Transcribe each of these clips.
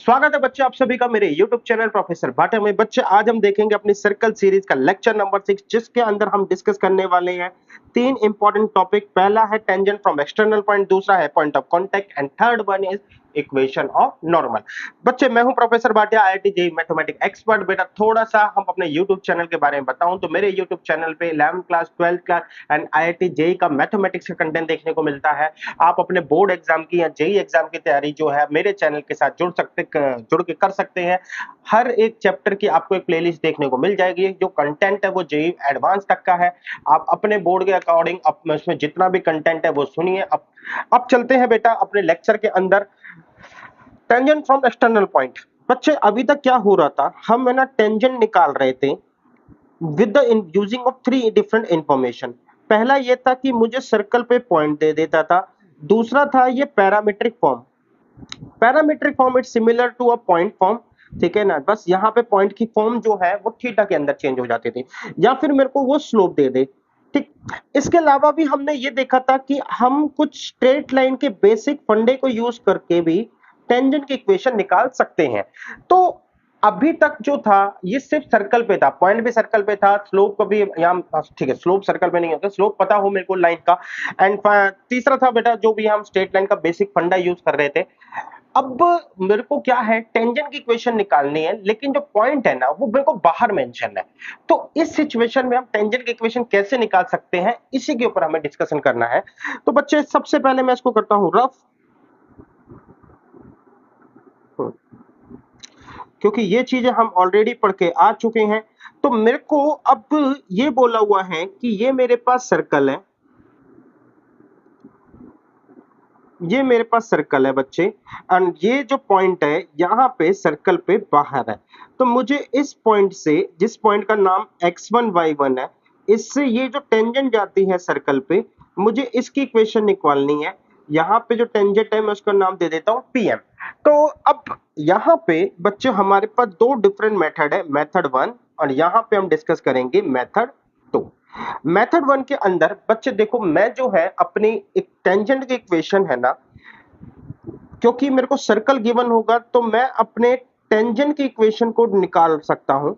स्वागत है बच्चे आप सभी का मेरे YouTube चैनल प्रोफेसर भाटे में। बच्चे आज हम देखेंगे अपनी सर्कल सीरीज का लेक्चर नंबर 6, जिसके अंदर हम डिस्कस करने वाले हैं तीन इंपॉर्टेंट टॉपिक। पहला है टेंजेंट फ्रॉम एक्सटर्नल पॉइंट, दूसरा है point of contact and third one is equation of normal. बच्चे मैं हूं professor Bhatia, IIT JEE mathematics expert. बेटा थोड़ा सा हम अपने YouTube चैनल के बारे में बताऊं तो मेरे YouTube चैनल पे 11th class 12th class and IIT JEE का मैथमेटिक्स का कंटेंट देखने को मिलता है। आप अपने बोर्ड एग्जाम की या जेईई एग्जाम की तैयारी जो है मेरे चैनल के साथ जुड़ के कर सकते हैं। हर एक चैप्टर की आपको एक प्लेलिस्ट देखने को मिल जाएगी। जो कंटेंट है वो जेईई एडवांस तक का है। आप अपने बोर्ड के अकॉर्डिंग उसमें जितना भी कंटेंट है वो सुनिए। अब चलते हैं बेटा अपने लेक्चर के अंदर। Tangent from external point. बच्चे अभी तक क्या हो रहा था, हम है ना टेंजेंट निकाल रहे थे with the using of three different information. पहला ये था कि मुझे सर्कल पे पॉइंट दे देता था, दूसरा था ये parametric form. Parametric form it's similar to a point form, ठीक है ना। बस यहाँ पे पॉइंट की फॉर्म जो है वो थीटा के अंदर चेंज हो जाती थी, या फिर मेरे को वो स्लोप दे दे। ठीक, इसके अलावा भी हमने ये देखा था कि हम कुछ स्ट्रेट लाइन के बेसिक फंडे को यूज करके भी टेंजेंट की इक्वेशन निकाल सकते हैं। तो अभी तक जो था ये सिर्फ सर्कल पे था, पॉइंट भी सर्कल पे था, स्लोप को भी यहाँ, ठीक है स्लोप सर्कल पे नहीं होता, स्लोप पता हो मेरे को लाइन का। एंड तीसरा था बेटा जो भी हम स्ट्रेट लाइन का बेसिक फंडा यूज कर रहे थे। अब मेरे को क्या है, टेंजेंट की इक्वेशन निकालनी है, लेकिन जो पॉइंट है ना वो मेरे को बाहर मेंशन है। तो इस सिचुएशन में हम टेंजेंट की इक्वेशन कैसे निकाल सकते हैं, इसी के ऊपर हमें डिस्कशन करना है। तो बच्चे सबसे पहले मैं इसको करता हूं रफ, क्योंकि ये चीजें हम ऑलरेडी पढ़ के आ चुके हैं। तो मेरे को अब ये बोला हुआ है कि ये मेरे पास सर्कल है, ये मेरे पास सर्कल है बच्चे, एंड ये जो पॉइंट है यहाँ पे सर्कल पे बाहर है। तो मुझे इस पॉइंट से, जिस पॉइंट का नाम x1 y1 है, इससे ये जो टेंजेंट जाती है सर्कल पे, मुझे इसकी इक्वेशन निकालनी है। यहाँ पे जो टेंजेंट है मैं उसका नाम दे देता हूँ pm। तो अब यहाँ पे बच्चे हमारे पास दो डिफरेंट मेथड है, मेथड 1 और यहाँ पे हम डिस्कस करेंगे मेथड 2। मेथड 1 के अंदर बच्चे देखो, मैं जो है अपनी एक टेंजेंट की इक्वेशन है ना, क्योंकि मेरे को सर्कल गिवन होगा तो मैं अपने टेंजेंट की इक्वेशन को निकाल सकता हूं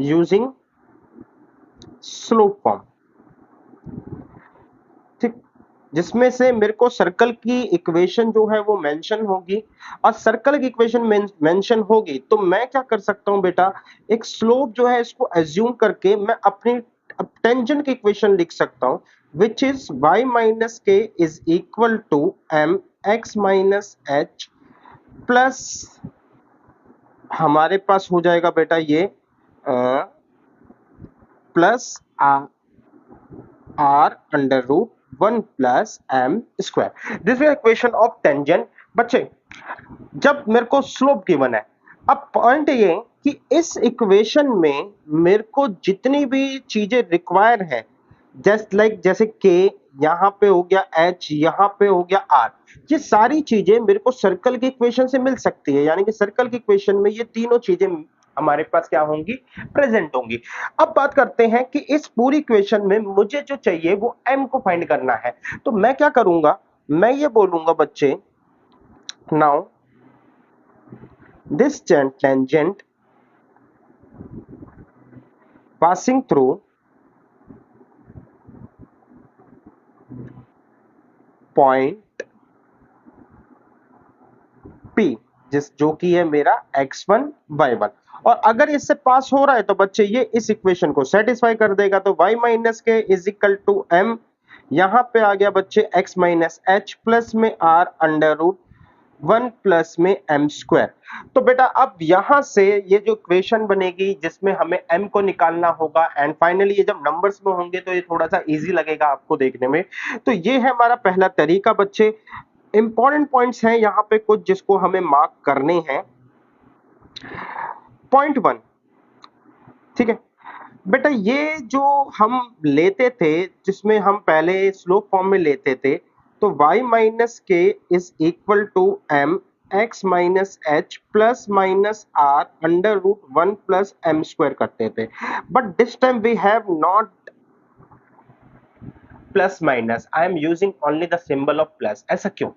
यूजिंग स्लोप फॉर्म। ठीक, जिसमें से मेरे को सर्कल की इक्वेशन जो है वो मेंशन होगी, और सर्कल की इक्वेशन मेंशन होगी तो मैं क्या कर सकता हूं बेटा, एक स्लोप जो है इसको एज्यूम करके मैं अपनी टेंजेंट की इक्वेशन लिख सकता हूं, which is y minus k is equal to m x minus h plus हमारे पास हो जाएगा बेटा ये plus r under root 1 plus m square. This is equation of tangent. बच्चे जब मेरे को स्लोप गिवन है, अब पॉइंट ये कि इस इक्वेशन में मेरे को जितनी भी चीजें रिक्वायर है, जैसे k यहाँ पे हो गया, h यहाँ पे हो गया, r, ये सारी चीजें मेरे को सर्कल की इक्वेशन से मिल सकती है। यानी कि सर्कल की इक्वेशन में ये तीनों चीजें हमारे पास क्या होंगी, प्रेजेंट होंगी। अब बात करते हैं कि इस पूरी इक्वेशन में मुझे जो चाहिए वो m को फाइंड करना है। तो मैं क्या करूंगा, मैं ये बोलूंगा बच्चे, now this tangent passing through point P, जो कि है मेरा x1 y1, और अगर इससे पास हो रहा है तो बच्चे ये इस इक्वेशन को सेटिस्फाई कर देगा। तो y minus k is equal to m, यहां पे आ गया बच्चे x माइनस h प्लस में r अंडर रूट 1 प्लस में m स्क्वायर। तो बेटा अब यहां से ये जो इक्वेशन बनेगी जिसमें हमें m को निकालना होगा, एंड फाइनली ये जब नंबर्स में होंगे तो ये थोड़ा सा इजी लगेगा आपको देखने में। तो ये है हमारा पहला तरीका। बच्चे इंपॉर्टेंट पॉइंट्स हैं यहाँ पे कुछ जिसको हमें मार्क करने हैं। पॉइंट 1, ठीक है बेटा, ये जो हम लेते थे जिसमें हम पहले स्लोप फॉर्म में लेते थे, तो y minus k is equal to m x minus h plus minus r under root 1 plus m square करते थे। But this time we have not plus minus, I am using only the symbol of plus. ऐसा क्यों?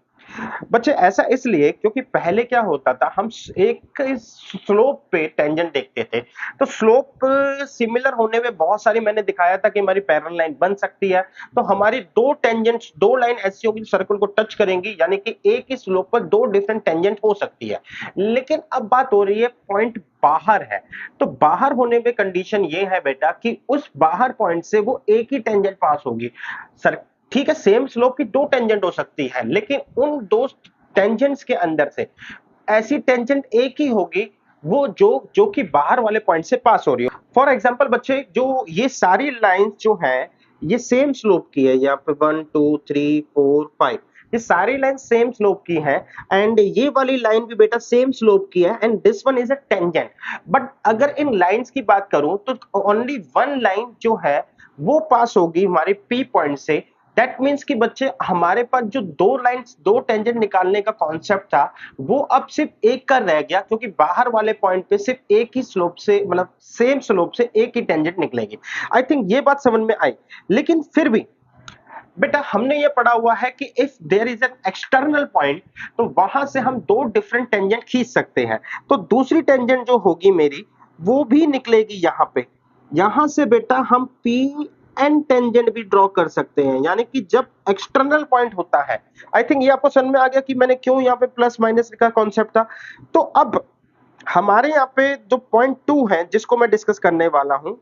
बच्चे ऐसा इसलिए क्योंकि पहले क्या होता था, हम एक स्लोप पे टेंजेंट देखते थे, तो स्लोप सिमिलर होने में बहुत सारी मैंने दिखाया था कि हमारी पैरेलल लाइन बन सकती है। तो हमारी दो टेंजेंट्स, दो लाइन ऐसी होगी जो सर्कल को टच करेंगी, यानी कि एक ही स्लोप पर दो डिफरेंट टेंजेंट हो सकती है। लेकिन अब बात हो रही है पॉइंट बाहर है, तो बाहर होने में कंडीशन ये है बेटा कि उस बाहर पॉइंट से वो एक ही टेंजेंट पास होगी। सर ठीक है, सेम स्लोप की दो टेंजेंट हो सकती है, लेकिन उन दो टेंजेंट्स के अंदर से ऐसी टेंजेंट एक ही होगी वो जो जो कि बाहर वाले पॉइंट से पास हो रही हो। फॉर एग्जांपल बच्चे, जो ये सारी लाइंस जो है ये सेम स्लोप की है, यहाँ पे 1 2 3 4 5, ये सारी लाइन सेम स्लोप की है, एंड ये वाली लाइन भी बेटा सेम स्लोप की है, and this one is a tangent. But अगर इन लाइंस की बात करूं तो ओनली वन लाइन जो है वो पास होगी हमारे पी पॉइंट से। दैट मीन्स कि बच्चे हमारे पास जो दो लाइंस, दो टेंजेंट निकालने का कॉन्सेप्ट था, वो अब सिर्फ एक का रह गया, क्योंकि बाहर वाले पॉइंट पे सिर्फ एक ही स्लोप से, मतलब सेम स्लोप से एक ही टेंजेंट निकलेगी। आई थिंक ये बात समझ में आई। लेकिन फिर भी बेटा हमने ये पढ़ा हुआ है कि if there is an external point, तो वहां से हम दो डिफरेंट टेंजेंट खींच सकते हैं। तो दूसरी टेंजेंट जो होगी मेरी, वो भी निकलेगी यहां पे। यहां से बेटा हम पी एन टेंजेंट भी ड्रॉ कर सकते हैं, यानी कि जब एक्सटर्नल पॉइंट होता है। आई थिंक ये आपको समझ में आ गया कि मैंने क्यों यहाँ पे प्लस माइनस का कॉन्सेप्ट था। तो अब हमारे यहाँ पे जो पॉइंट टू है जिसको मैं डिस्कस करने वाला हूं,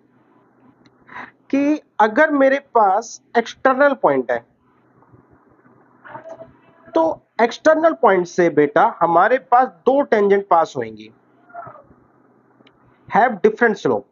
कि अगर मेरे पास एक्सटर्नल पॉइंट है, तो एक्सटर्नल पॉइंट से बेटा हमारे पास दो टेंजेंट पास होंगी, हैव डिफरेंट स्लोप।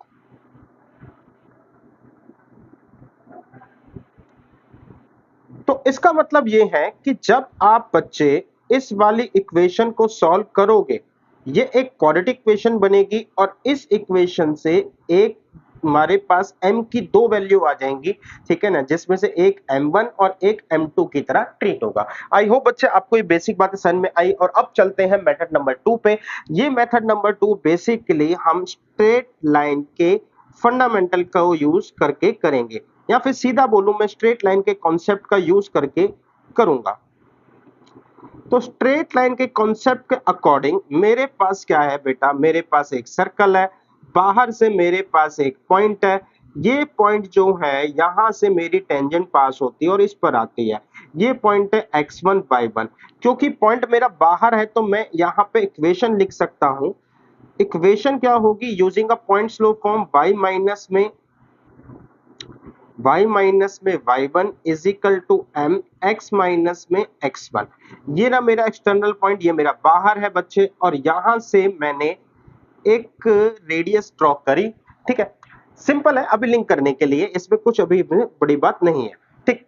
तो इसका मतलब ये है कि जब आप बच्चे इस वाली इक्वेशन को सॉल्व करोगे, ये एक क्वाड्रेटिक इक्वेशन बनेगी, और इस इक्वेशन से एक हमारे पास m की दो वैल्यू आ जाएंगी, ठीक है ना, जिसमें से एक m1 और एक m2 की तरह ट्रीट होगा। आई होप बच्चे आपको ये बेसिक बातें समझ में आई। और अब चलते हैं मेथड नंबर 2 पे। ये मेथड नंबर 2 बेसिकली हम स्ट्रेट लाइन के फंडामेंटल को यूज करके करेंगे, या फिर सीधा बोलूं मैं स्ट्रेट लाइन के कॉन्सेप्ट का यूज करके करूंगा। तो स्ट्रेट लाइन के कॉन्सेप्ट के अकॉर्डिंग मेरे पास क्या है बेटा, मेरे पास एक सर्कल है, बाहर से मेरे पास एक पॉइंट है। ये पॉइंट जो है यहां से मेरी टेंजेंट पास होती है और इस पर आती है। ये पॉइंट है x1 y1। क्योंकि पॉइंट मेरा बाहर है तो मैं यहाँ पे इक्वेशन लिख सकता हूं। इक्वेशन क्या होगी, using a point slope form y minus में y1 is equal to m x minus में x1। ये ना मेरा एक्सटर्नल पॉइंट, ये मेरा बाहर है बच्चे, और यहां से मैंने एक रेडियस ड्रॉ करी। ठीक है, सिंपल है अभी लिंक करने के लिए, इसमें कुछ अभी बड़ी बात नहीं है। ठीक,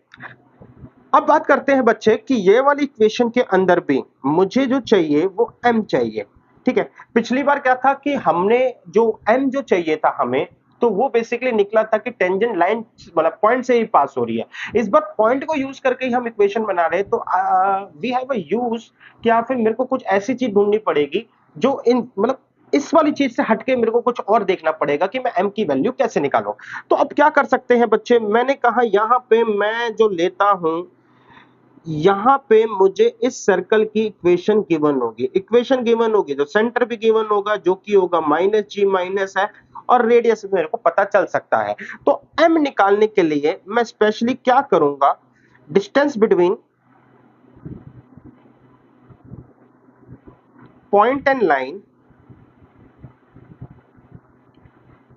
अब बात करते हैं बच्चे कि ये वाली इक्वेशन के अंदर भी मुझे जो चाहिए वो m चाहिए। ठीक है, पिछली बार क्या था कि हमने जो m जो चाहिए था हमें, तो वो बेसिकली निकला था कि टेंजेंट लाइन मतलब पॉइंट से ही पास हो रही है। इस बार पॉइंट को यूज करके ही हम इक्वेशन बना रहे हैं, तो वी हैव अ यूज, क्या फिर मेरे को कुछ ऐसी चीज ढूंढनी पड़ेगी जो इन मतलब इस वाली चीज से हटके मेरे को कुछ और देखना पड़ेगा कि मैं m की वैल्यू कैसे निकालूं। तो अब क्या कर सकते हैं बच्चे, मैंने कहा यहाँ पे मैं जो लेता हूं, यहाँ पे मुझे इस सर्कल की इक्वेशन गिवन होगी। इक्वेशन गिवन होगी तो सेंटर भी गिवन होगा, जो कि होगा माइनस जी माइनस है, और रेडियस मेरे को पता चल सकता है। तो m निकालने के लिए मैं स्पेशली क्या करूंगा, distance between point and line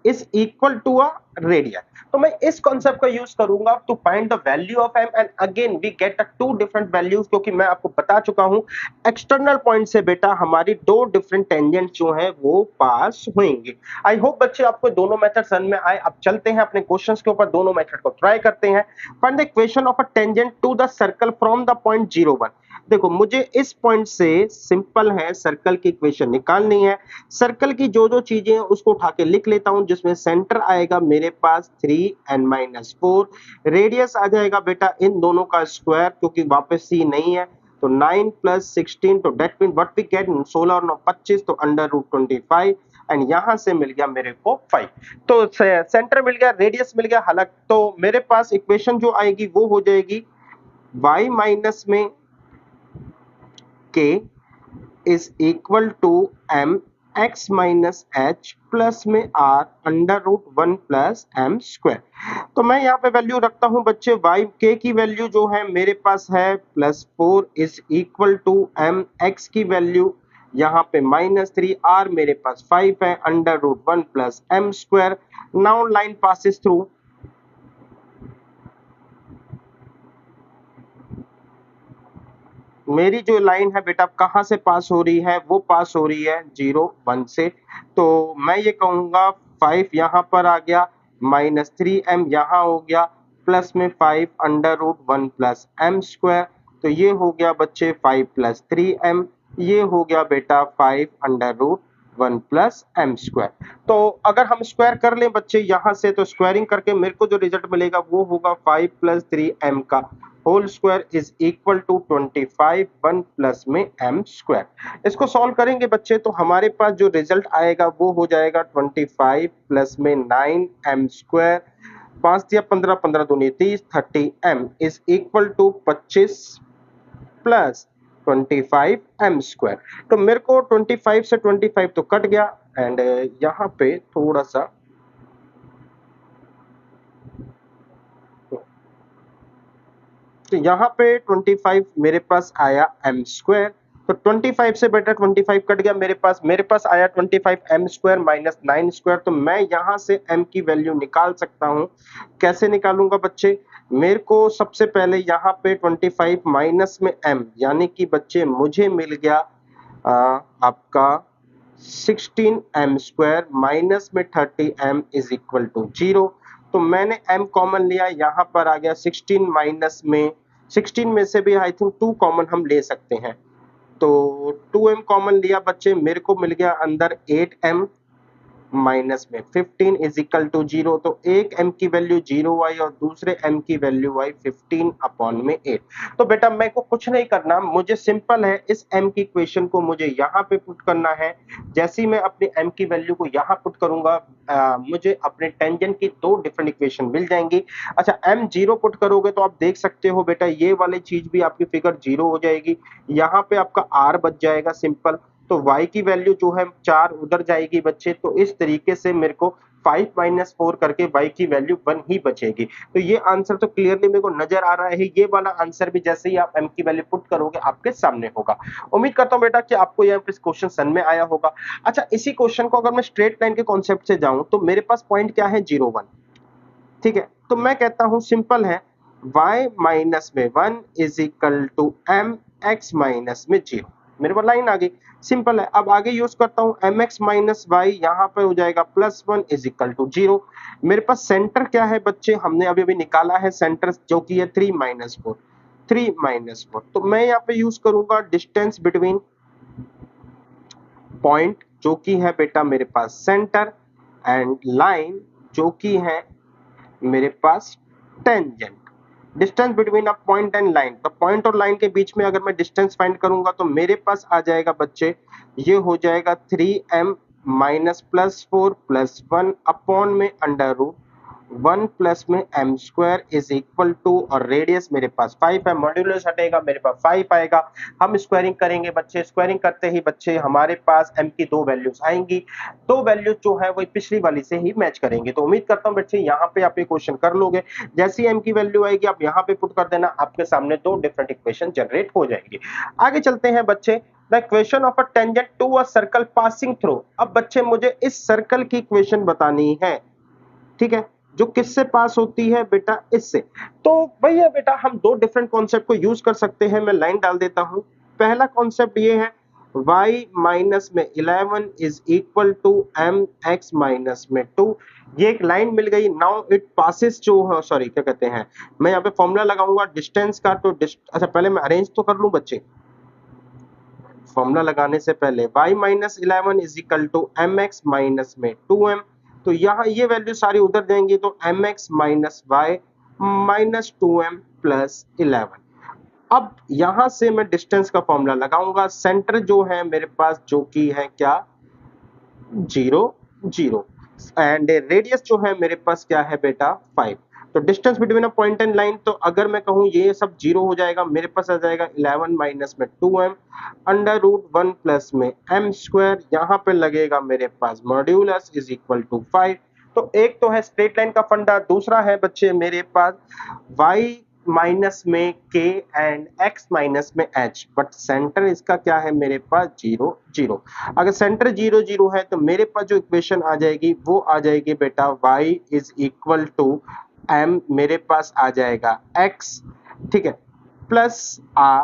is equal to a radius. तो मैं इस कॉन्सेप्ट का यूज करूंगा to find the value of m, and again we get a two different values, क्योंकि मैं आपको बता चुका हूं एक्सटर्नल पॉइंट से बेटा हमारी दो डिफरेंट टेंजेंट जो है वो पास होंगे। आई होप बच्चे आपको दोनों मेथड समझ में आए। अब चलते हैं अपने क्वेश्चंस के ऊपर, दोनों मेथड को ट्राई करते हैं। Find the equation of a tangent to the circle from the point 0 1। देखो मुझे इस पॉइंट से सिंपल है सर्कल की इक्वेशन निकालनी है। सर्कल की जो जो चीजें हैं उसको उठा के लिख लेता हूं, जिसमें सेंटर आएगा मेरे पास 3n-4, रेडियस आ जाएगा बेटा इन दोनों का स्क्वायर, क्योंकि वापस सी नहीं है, तो 9 + 16, तो that mean what we get 16 और 9 25, तो √25, एंड यहां से मिल गया मेरे को 5। तो सेंटर मिल गया, रेडियस मिल गया। हालांकि तो मेरे पास इक्वेशन जो आएगी वो हो जाएगी y माइनस में k is equal to m x minus h plus में r under root one plus m square. तो मैं यहाँ पे वैल्यू रखता हूँ बच्चे वाई के की वैल्यू जो है मेरे पास है +4 is equal to m x की वैल्यू यहाँ पे -3, आर मेरे पास 5 है under root one plus m square. Now line passes through, मेरी जो लाइन है बेटा कहाँ से पास हो रही है, वो पास हो रही है 0 1 से। तो मैं ये कहूंगा 5 यहाँ पर आ गया, -3m यहाँ हो गया, प्लस में 5 under root one plus m square. तो ये हो गया बच्चे 5 + 3m, ये हो गया बेटा 5 under root one plus m square. तो अगर हम स्क्वायर कर लें बच्चे यहाँ से, तो स्क्वायरिंग करके मेरे को जो रिजल्ट मिलेगा वो होगा 5 + 3m का whole square is equal to 25 1 plus में m स्क्वायर। इसको सॉल्व करेंगे बच्चे तो हमारे पास जो रिजल्ट आएगा वो हो जाएगा 25 प्लस में 9m स्क्वायर, 5 दिया 15, 15 दूनी 30, 30m is equal to 25 plus 25m square. तो मेरे को 25 से 25 तो कट गया, एंड यहाँ पे थोड़ा सा तो यहाँ पे 25 मेरे पास आया m स्क्वायर। तो 25 से बेटा 25 कट गया मेरे पास आया 25 m स्क्वायर माइनस 9 स्क्वायर। तो मैं यहाँ से m की वैल्यू निकाल सकता हूँ। कैसे निकालूंगा बच्चे, मेरे को सबसे पहले यहाँ पे 25 माइनस में m, यानी कि बच्चे मुझे मिल गया आपका 16m स्क्वायर माइनस में 30m इज इक्वल टू 0। तो मैंने m कॉमन लिया, यहाँ पर आ गया 16 माइनस में 16 में से भी आई थिंक 2 कॉमन हम ले सकते हैं। तो 2m कॉमन लिया बच्चे, मेरे को मिल गया अंदर 8m माइनस में 15 इज इक्वल टू 0। तो एक m की वैल्यू 0 आई और दूसरे m की वैल्यू आई 15 अपॉन में 8। तो बेटा मेरे को कुछ नहीं करना, मुझे सिंपल है इस m की इक्वेशन को मुझे यहाँ पे पुट करना है। जैसे ही मैं अपने m की वैल्यू को यहाँ पुट करूंगा मुझे अपने टेंजेंट की दो डिफरेंट इक्वेशन मिल जाएंगी। अच्छा m 0 पुट करोगे तो आप देख सकते हो बेटा ये वाली चीज भी आपकी फिगर 0 हो जाएगी, यहाँ पे आपका r बच जाएगा सिंपल। तो y की वैल्यू जो है 4 उधर जाएगी बच्चे। तो इस तरीके से मेरे को 5 - 4 करके y की वैल्यू 1 ही बचेगी। तो ये आंसर तो क्लियरली मेरे को नजर आ रहा है। ये वाला आंसर भी जैसे ही आप m की वैल्यू पुट करोगे आपके सामने होगा। उम्मीद करता हूं बेटा कि आपको यह क्वेश्चन समझ में आया होगा। अच्छा, इसी क्वेश्चन को अगर मैं स्ट्रेट लाइन के कॉन्सेप्ट से जाऊं तो मेरे पास पॉइंट क्या है 0 1, ठीक है। तो मैं कहता हूं सिंपल है y माइनस में 1 is equal to m x minus में 0। मेरे पास लाइन आ गई, सिंपल है। अब आगे यूज करता हूं एम एक्स माइनस वाई, यहाँ पर हो जाएगा +1 इज इक्वल टू 0। मेरे पास सेंटर क्या है बच्चे, हमने अभी अभी निकाला है सेंटर जो कि है 3 - 4, 3 - 4। तो मैं यहाँ पे यूज करूंगा डिस्टेंस बिटवीन पॉइंट जो कि है बेटा मेरे पास सेंटर, एंड लाइन जो कि है मेरे पास tangent. Distance between a point and line, तो पॉइंट और लाइन के बीच में अगर मैं डिस्टेंस फाइंड करूंगा तो मेरे पास आ जाएगा बच्चे, ये हो जाएगा 3m माइनस +4 +1 अपॉन में अंडर रूट 1 प्लस में m square is equal to, और रेडियस मेरे पास 5 है, मॉड्यूलस हटेगा मेरे पास 5 आएगा। हम स्क्वायरिंग करेंगे बच्चे, स्क्वायरिंग करते ही बच्चे हमारे पास m की दो वैल्यूज आएंगी। दो वैल्यूज जो है वो पिछली वाली से ही मैच करेंगे। तो उम्मीद करता हूं बच्चे यहाँ पे आप ये क्वेश्चन कर लोगे। जैसी m की वैल्यू आएगी आप यहाँ पे पुट कर देना, आपके सामने दो डिफरेंट इक्वेशन जनरेट हो जाएंगी। आगे चलते हैं बच्चे, the equation of a tangent to a circle passing through. अब बच्चे मुझे इस सर्कल की इक्वेशन बतानी है, ठीक है, जो किससे पास होती है बेटा, इससे। तो भैया बेटा हम दो डिफरेंट कॉन्सेप्ट को यूज कर सकते हैं, मैं लाइन डाल देता हूं। पहला कॉन्सेप्ट ये है y माइनस में 11 is equal to m x minus में 2। ये एक लाइन मिल गई। नाउ इट पासिस जो सॉरी क्या कहते हैं, मैं यहाँ पे फॉर्मूला लगाऊंगा डिस्टेंस का। तो अच्छा पहले मैं अरेंज तो कर लूं बच्चे, फॉर्मूला लगाने से पहले y minus 11 is equal to m x minus में 2m। तो यहाँ ये वैल्यू सारी उधर जाएंगी, तो m x minus y minus 2m plus 11। अब यहां से मैं डिस्टेंस का फॉर्मूला लगाऊंगा। सेंटर जो है मेरे पास जो कि है क्या 0 0, एंड रेडियस जो है मेरे पास क्या है बेटा 5। तो distance between a point and line, तो अगर मैं कहूँ ये सब जीरो हो जाएगा, मेरे पास आ जाएगा 11 माइनस में 2m अंडर रूट 1 प्लस में m स्क्वायर, यहाँ पे लगेगा मेरे पास मॉड्यूलस इज इक्वल टू 5। तो एक तो है स्ट्रेट लाइन का फंडा, दूसरा है बच्चे मेरे पास y माइनस में k एंड x माइनस में h, बट सेंटर इसका क्या है मेरे पास 0 0। अगर सेंटर 0 0 है तो मेरे पास जो इक्वेशन आ जाएगी वो आ जाएगी बेटा y is equal to m, मेरे पास आ जाएगा x, ठीक है, plus r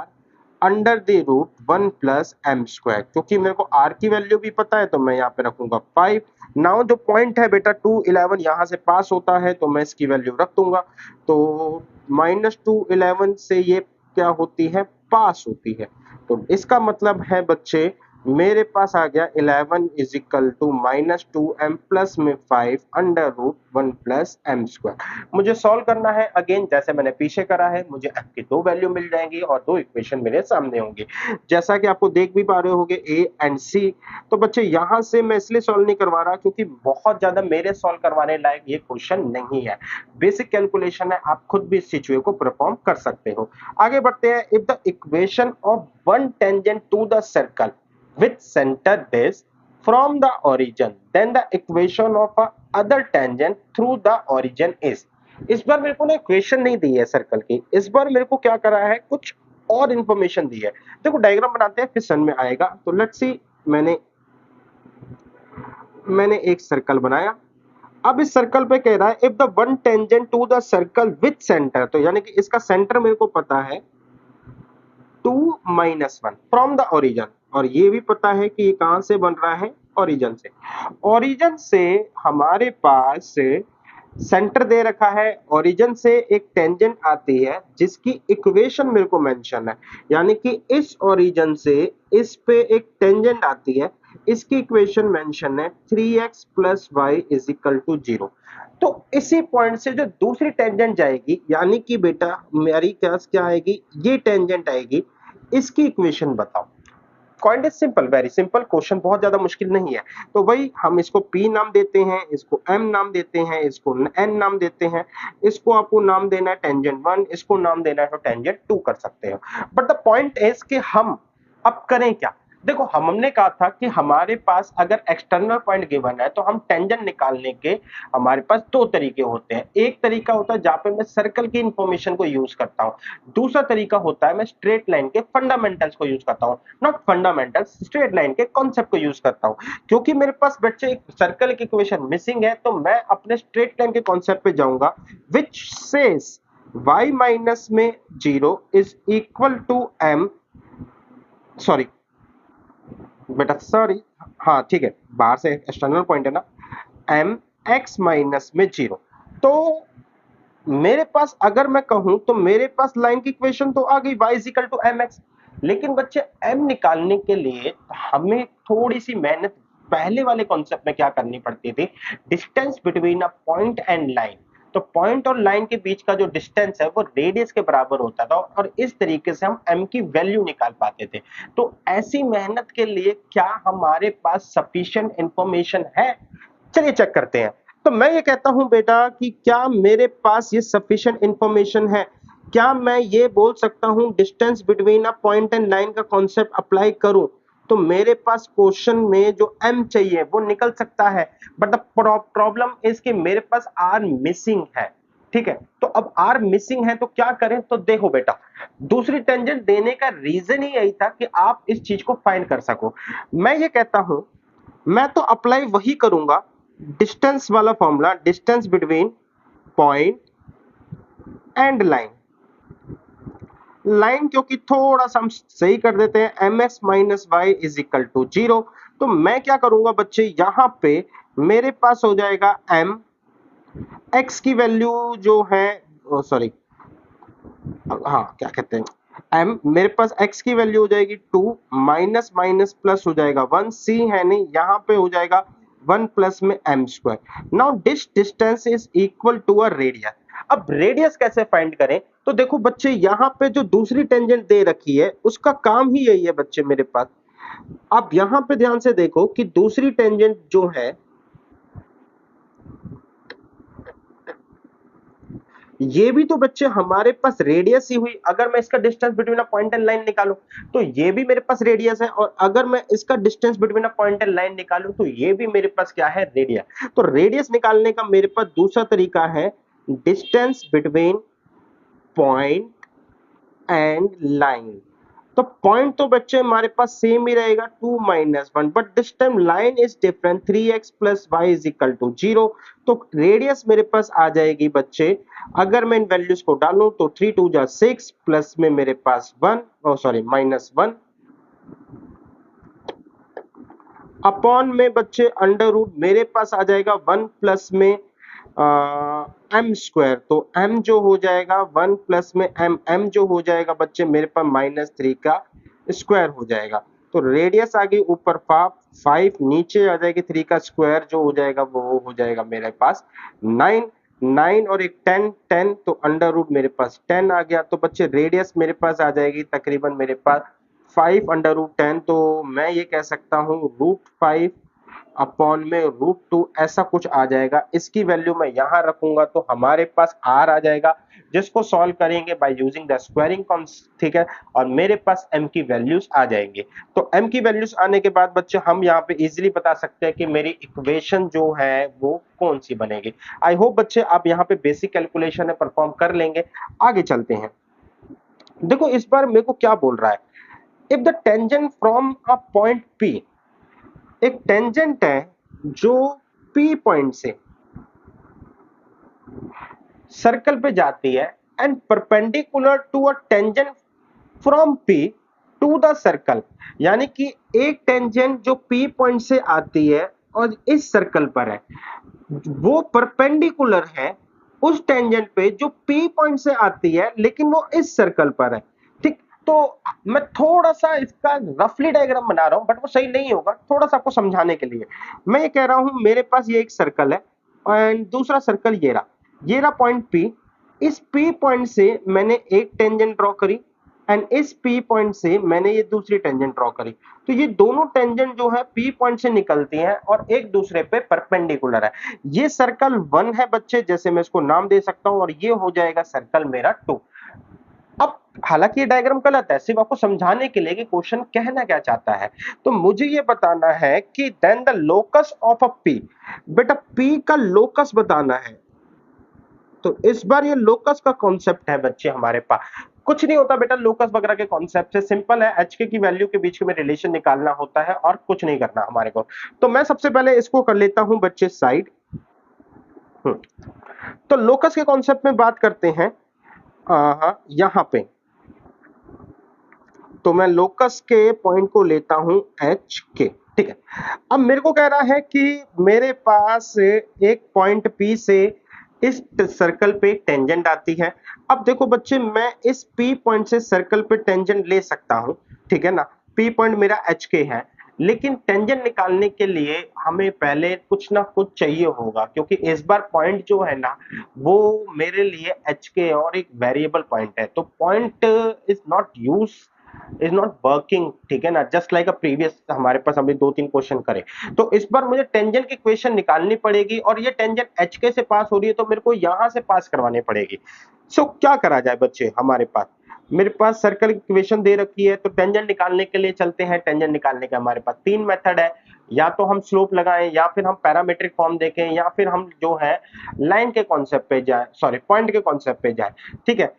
under the root 1 plus m square. क्योंकि मेरे को r की वैल्यू भी पता है तो मैं यहाँ पे रखूंगा 5। नाउ जो पॉइंट है बेटा 2 11 यहाँ से पास होता है तो मैं इसकी वैल्यू रख दूंगा, तो -2 11 से ये क्या होती है, पास होती है। तो इसका मतलब है बच्चे मेरे पास आ गया 11 is equal to -2m plus में 5 under root 1 plus m square. मुझे सॉल्व करना है अगेन जैसे मैंने पीछे करा है, मुझे m की दो वैल्यू मिल जाएंगी और दो इक्वेशन मेरे सामने होंगे, जैसा कि आपको देख भी पा रहे होंगे a एंड c। तो बच्चे यहाँ से मैं इसलिए सॉल्व नहीं करवा रहा क्योंकि बहुत ज्यादा मेरे सॉल्व करवाने लायक ये क्वेश्चन नहीं है, बेसिक कैलकुलेशन है, आप खुद भी इस सिचुएशन को परफॉर्म कर सकते हो। आगे बढ़ते हैं। If the equation of one tangent to the circle with center this from the origin, then the equation of a other tangent through the origin is। इस बार मेरे को ना इक्वेशन नहीं दी है सर्कल की, इस बार मेरे को क्या करा है, कुछ और इंफॉर्मेशन दी है। देखो डायग्राम बनाते हैं फिर समझ में आएगा। तो लेट्स सी, मैंने एक सर्कल बनाया। अब इस सर्कल पे कह रहा है if the one tangent to the circle with center, तो यानी कि इसका सेंटर मेरे को पता है 2 माइनस 1 फ्रॉम द ओरिजिन, और ये भी पता है कि ये कहां से बन रहा है, ओरिजिन से। ओरिजिन से हमारे पास सेंटर दे रखा है, ओरिजिन से एक टेंजेंट आती है जिसकी इक्वेशन मेरे को मेंशन है, यानी कि इस ओरिजिन से इस पे एक टेंजेंट आती है, इसकी इक्वेशन मेंशन है 3x plus y is equal to 0। तो इसी पॉइंट से जो दूसरी टेंजेंट जाएगी, यानी कि बेटा मेरी क्या आएगी, ये टेंजेंट आएगी, इसकी इक्वेशन बताओ। Point is simple, very simple, question बहुत ज्यादा मुश्किल नहीं है। तो वही हम इसको P नाम देते हैं, इसको M नाम देते हैं, इसको N नाम देते हैं, इसको आपको नाम देना है टेंजेंट 1, इसको नाम देना है तो टेंजेंट 2 कर सकते हो। बट द पॉइंट इज कि हम अब करें क्या। देखो हमने कहा था कि हमारे पास अगर एक्सटर्नल पॉइंट गिवन है तो हम टेंजेंट निकालने के हमारे पास दो तरीके होते हैं। एक तरीका होता है जहां पे मैं सर्कल की इंफॉर्मेशन को यूज करता हूं, दूसरा तरीका होता है मैं स्ट्रेट लाइन के फंडामेंटल्स को यूज करता हूं, नॉट फंडामेंटल्स, स्ट्रेट लाइन के कॉन्सेप्ट को यूज करता हूं। क्योंकि मेरे पास बच्चे एक सर्कल की इक्वेशन मिसिंग है तो मैं अपने स्ट्रेट लाइन के कॉन्सेप्ट पे जाऊंगा, विच सेज y माइनस में 0 is equal to m, sorry बेटा सॉरी, हाँ ठीक है, बाहर से एक्सटर्नल पॉइंट है ना, एम एक्स माइनस में 0। तो मेरे पास अगर मैं कहूं तो मेरे पास लाइन की इक्वेशन तो आ गई y is equal to m x, लेकिन बच्चे m निकालने के लिए हमें थोड़ी सी मेहनत पहले वाले कॉन्सेप्ट में क्या करनी पड़ती थी, distance between a point and line. तो पॉइंट और लाइन के बीच का जो डिस्टेंस है वो रेडियस के बराबर होता था और इस तरीके से हम m की वैल्यू निकाल पाते थे। तो ऐसी मेहनत के लिए क्या हमारे पास सफिशिएंट इंफॉर्मेशन है, चलिए चेक करते हैं। तो मैं ये कहता हूं बेटा कि क्या मेरे पास ये सफिशिएंट इंफॉर्मेशन है, क्या मैं ये बोल सकता हूं distance between a point and line का कॉन्सेप्ट अप्लाई करूं तो मेरे पास क्वेश्चन में जो m चाहिए वो निकल सकता है। बट द प्रॉब्लम इज कि मेरे पास r मिसिंग है, ठीक है। तो अब r मिसिंग है तो क्या करें, तो देखो बेटा दूसरी टेंजेंट देने का रीजन ही यही था कि आप इस चीज को फाइंड कर सको। मैं ये कहता हूं मैं तो अप्लाई वही करूंगा, डिस्टेंस वाला formula, distance between point and line. Line क्योंकि थोड़ा सा हम सही कर देते हैं, m x minus y is equal to 0। तो मैं क्या करूंगा बच्चे, यहां पे मेरे पास हो जाएगा m, x की वैल्यू जो है, सॉरी हाँ क्या कहते हैं, m, मेरे पास x की वैल्यू हो जाएगी 2, माइनस माइनस प्लस हो जाएगा 1, c है नहीं, यहाँ पे हो जाएगा 1 प्लस में m square. Now this distance is equal to a radius. अब रेडियस कैसे फाइंड करें, तो देखो बच्चे यहाँ पे जो दूसरी टेंजेंट दे रखी है उसका काम ही यही है बच्चे मेरे पास। अब यहाँ पे ध्यान से देखो कि दूसरी टेंजेंट जो है, ये भी तो बच्चे हमारे पास रेडियस ही हुई। अगर मैं इसका distance between a point and line निकालूं तो ये भी मेरे पास रेडियस है, और अगर मैं इसका distance between a point and line निकालूं तो ये भी मेरे पास क्या है, रेडियस। तो रेडियस निकालने का मेरे पास दूसरा तरीका है distance between point and line. तो पॉइंट तो बच्चे हमारे पास सेम ही रहेगा 2 minus 1, but this time line is different, 3x plus y is equal to 0। तो रेडियस मेरे पास आ जाएगी बच्चे, अगर मैं इन वैल्यूज को डालूं तो 3 2 जा 6 प्लस में मेरे पास 1, सॉरी माइनस 1 अपॉन में बच्चे अंडर रूट मेरे पास आ जाएगा 1 प्लस में एम स्क्वायर। तो m जो हो जाएगा 1 प्लस में m जो हो जाएगा बच्चे मेरे पास -3 का स्क्वायर हो जाएगा। तो रेडियस आ गई ऊपर 5, नीचे आ जाएगी 3 का स्क्वायर जो हो जाएगा वो हो जाएगा मेरे पास 9, 9 और एक 10, 10 तो अंडर रूट मेरे पास 10 आ गया। तो बच्चे रेडियस मेरे पास आ जाएगी तकरीबन मेरे पास 5 अंडर रूट 10। तो मैं ये कह सकता हूँ √5 अपॉन में √2 ऐसा कुछ आ जाएगा। इसकी वैल्यू मैं यहां रखूंगा तो हमारे पास r आ जाएगा, जिसको सॉल्व करेंगे by using the squaring concept, ठीक है, और मेरे पास m की वैल्यूज आ जाएंगे। तो m की वैल्यूज आने के बाद बच्चे हम यहाँ पे इजीली बता सकते हैं कि मेरी इक्वेशन जो है वो कौन सी बनेगी। आई होप बच्चे आप यहाँ पे बेसिक कैलकुलेशन है परफॉर्म कर लेंगे। आगे चलते हैं। देखो इस बार मेरे को क्या बोल रहा है, if the tangent from a point p, एक टेंजेंट है जो P पॉइंट से सर्कल पे जाती है and perpendicular to a tangent from P to the circle, यानी कि एक टेंजेंट जो P पॉइंट से आती है और इस सर्कल पर है, वो परपेंडिकुलर है उस टेंजेंट पे जो P पॉइंट से आती है लेकिन वो इस सर्कल पर है। ठीक, तो मैं थोड़ा सा इसका रफली डायग्राम बना रहा हूं, बट वो सही नहीं होगा, थोड़ा सा आपको समझाने के लिए मैं ये कह रहा हूं मेरे पास ये एक सर्कल है एंड दूसरा सर्कल ये रहा पॉइंट P। इस P पॉइंट से मैंने एक टेंजेंट ड्रॉ करी एंड इस P पॉइंट से मैंने ये दूसरी टेंजेंट ड्रॉ करी। तो ये दोनों टेंजेंट जो है P पॉइंट से निकलती हैं और एक दूसरे पे परपेंडिकुलर है। ये सर्कल 1 है बच्चे, जैसे मैं इसको नाम दे सकता हूं, और ये हो जाएगा सर्कल मेरा 2। अब हालांकि ये डायग्राम गलत है, सिर्फ आपको समझाने के लिए कि क्वेश्चन कहना क्या चाहता है। तो मुझे ये बताना है कि then the locus of a P, बेटा P का लोकस बताना है। तो इस बार ये लोकस का कॉन्सेप्ट है बच्चे हमारे पास। कुछ नहीं होता बेटा लोकस वगैरह के कॉन्सेप्ट से, सिंपल है, HK की वैल्यू के बीच में रिलेशन निकालना होता है और कुछ नहीं करना हमारे को। तो मैं सबसे पहले इसको कर लेता हूं बच्चे साइड। तो लोकस के कॉन्सेप्ट में बात करते हैं यहां पे। तो मैं लोकस के पॉइंट को लेता हूं HK, ठीक है। अब मेरे को कह रहा है कि मेरे पास एक पॉइंट P से इस सर्कल पे टेंजेंट आती है। अब देखो बच्चे मैं इस P पॉइंट से सर्कल पे टेंजेंट ले सकता हूं, ठीक है ना। P पॉइंट मेरा HK है, लेकिन टेंजेंट निकालने के लिए हमें पहले कुछ ना कुछ चाहिए होगा, क्योंकि इस बार पॉइंट जो है ना वो मेरे लिए HK और एक वेरिएबल पॉइंट है। तो पॉइंट इज नॉट वर्किंग, ठीक है ना, जस्ट लाइक अ प्रीवियस हमारे पास अभी 2-3 क्वेश्चन करे। तो इस बार मुझे टेंजेंट की इक्वेशन निकालनी पड़ेगी और ये टेंजेंट HK से पास हो रही है तो मेरे को यहां से पास करवानी पड़ेगी। सो क्या करा जाए बच्चे, हमारे पास मेरे पास सर्कल इक्वेशन दे रखी है, तो टेंजेंट निकालने के लिए चलते हैं। टेंजेंट निकालने के हमारे पास 3 मेथड है, या तो हम स्लोप लगाएं, या फिर हम पैरामीट्रिक फॉर्म देखें, या फिर हम जो है लाइन के कॉन्सेप्ट पे जाए, सॉरी पॉइंट के कॉन्सेप्ट पे जाए, ठीक है।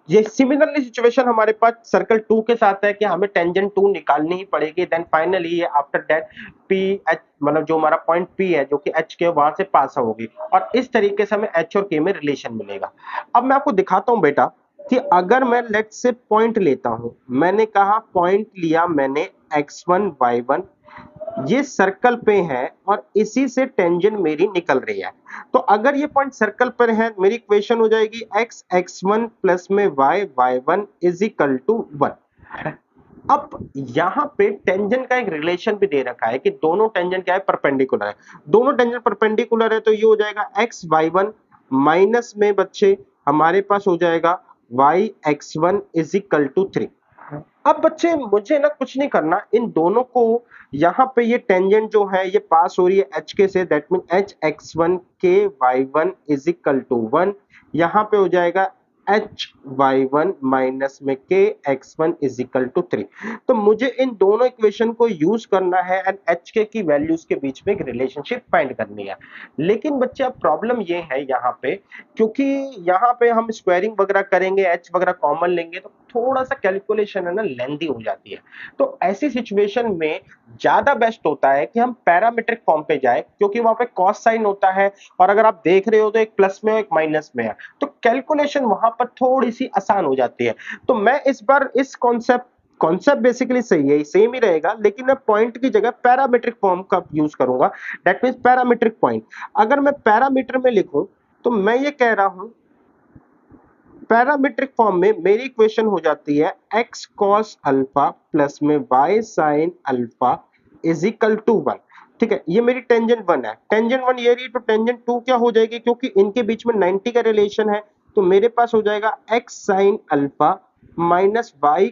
ये सिमिलरली सिचुएशन हमारे पास सर्कल 2 के साथ है कि हमें टेंजेंट 2 निकालनी ही पड़ेगी। देन फाइनली ये आफ्टर दैट पी एच, मतलब जो हमारा पॉइंट P है जो कि H के वहां से पास होगी, और इस तरीके से हमें H और K में रिलेशन मिलेगा। अब मैं आपको दिखाता हूं बेटा कि अगर मैं लेट से पॉइंट लेता हूं, मैंने कहा पॉइंट लिया मैंने x1 y1, ये सर्कल पे है और इसी से टेंजेंट मेरी निकल रही है। तो अगर ये पॉइंट सर्कल पर है, मेरी इक्वेशन हो जाएगी x x1 प्लस में y y1 is equal to 1। अब यहां पे टेंजेंट का एक रिलेशन भी दे रखा है कि दोनों टेंजेंट क्या है, परपेंडिकुलर है। दोनों टेंजेंट परपेंडिकुलर है तो ये हो जाएगा x y1 माइनस में बच्चे हमारे पास हो जाएगा y x1 is equal to 3। अब बच्चे मुझे ना कुछ नहीं करना, इन दोनों को यहाँ पे ये टेंजेंट जो है ये पास हो रही है एच के से, that mean h x one k y one is equal to one. यहाँ पे हो जाएगा एच वाई वन माइनस में k x one is equal to three. तो मुझे इन दोनों इक्वेशन को यूज करना है एंड एच के की वैल्यूज के बीच में एक रिलेशनशिप फाइंड करनी है। लेकिन बच्चे अब प्रॉब्लम ये है यहाँ पे, क्योंकि यहाँ पे हम स्क्वायरिंग वगैरह करेंगे, एच वगैरह कॉमन लेंगे तो थोड़ा सा कैलकुलेशन है ना लेंदी हो जाती है। तो ऐसी सिचुएशन में ज्यादा बेस्ट होता है कि हम पैरामीट्रिक फॉर्म पे जाए, क्योंकि वहां पे कॉस साइन होता है और अगर आप देख रहे हो तो एक प्लस में और एक माइनस में है, तो कैलकुलेशन वहां पर थोड़ी सी आसान हो जाती है। तो मैं इस बार इस कॉन्सेप्ट बेसिकली सही है, सेम ही रहेगा, लेकिन मैं पॉइंट की जगह पैरामीट्रिक फॉर्म का यूज करूंगा। That means parametric point. अगर मैं पैरामीटर में लिखूं तो मैं ये कह रहा हूं, पैरामीट्रिक फॉर्म में मेरी इक्वेशन हो जाती है x cos अल्फा प्लस में y sin alpha is equal to one. ठीक है, ये मेरी टेंजेंट वन है, टेंजेंट वन ये रही, तो टेंजेंट टू क्या हो जाएगी, क्योंकि इनके बीच में 90 का रिलेशन है, तो मेरे पास हो जाएगा x sin alpha minus y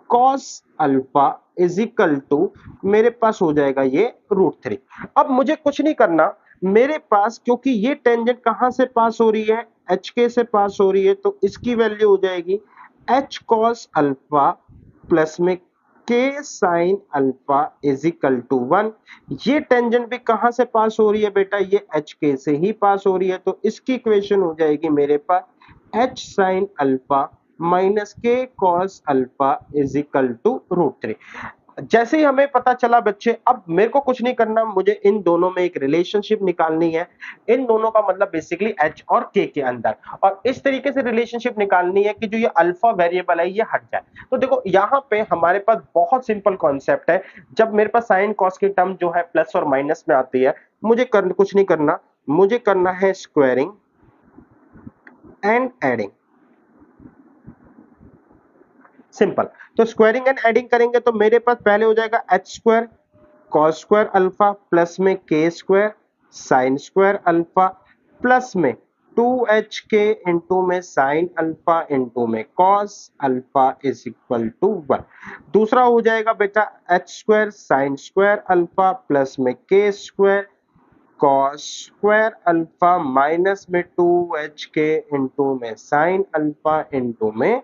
cos alpha is equal to, मेरे पास हो जाएगा ये रूट थ्री। अब मुझे कुछ नहीं करना, मेरे पास क्योंकि ये टेंजेंट कहां से पास हो रही है, एच के से पास हो रही है, तो इसकी वैल्यू हो जाएगी एच cos अल्फा प्लस में k sine alpha is equal to one. ये टेंजेंट भी कहां से पास हो रही है बेटा, ये एच के से ही पास हो रही है, तो इसकी इक्वेशन हो जाएगी मेरे पास h sine alpha minus k cos alpha is equal to root three. जैसे ही हमें पता चला बच्चे, अब मेरे को कुछ नहीं करना, मुझे इन दोनों में एक रिलेशनशिप निकालनी है। इन दोनों का मतलब बेसिकली एच और के अंदर, और इस तरीके से रिलेशनशिप निकालनी है कि जो ये अल्फा वेरिएबल है ये हट जाए। तो देखो यहाँ पे हमारे पास बहुत सिंपल कॉन्सेप्ट है, जब मेरे पास साइन कॉस की टर्म जो है प्लस और माइनस में आती है, मुझे कुछ नहीं करना, मुझे करना है स्क्वायरिंग एंड एडिंग। सिंपल। तो स्क्वायरिंग एंड एडिंग करेंगे तो मेरे पास पहले हो जाएगा h square cos square alpha plus में k square sine square alpha plus में टू एच के इंटू में साइन अल्फा इंटू में cos alpha is equal to one. दूसरा हो जाएगा बेटा h square sine square alpha plus में k square cos square alpha minus में two h k into में साइन अल्फा इंटू में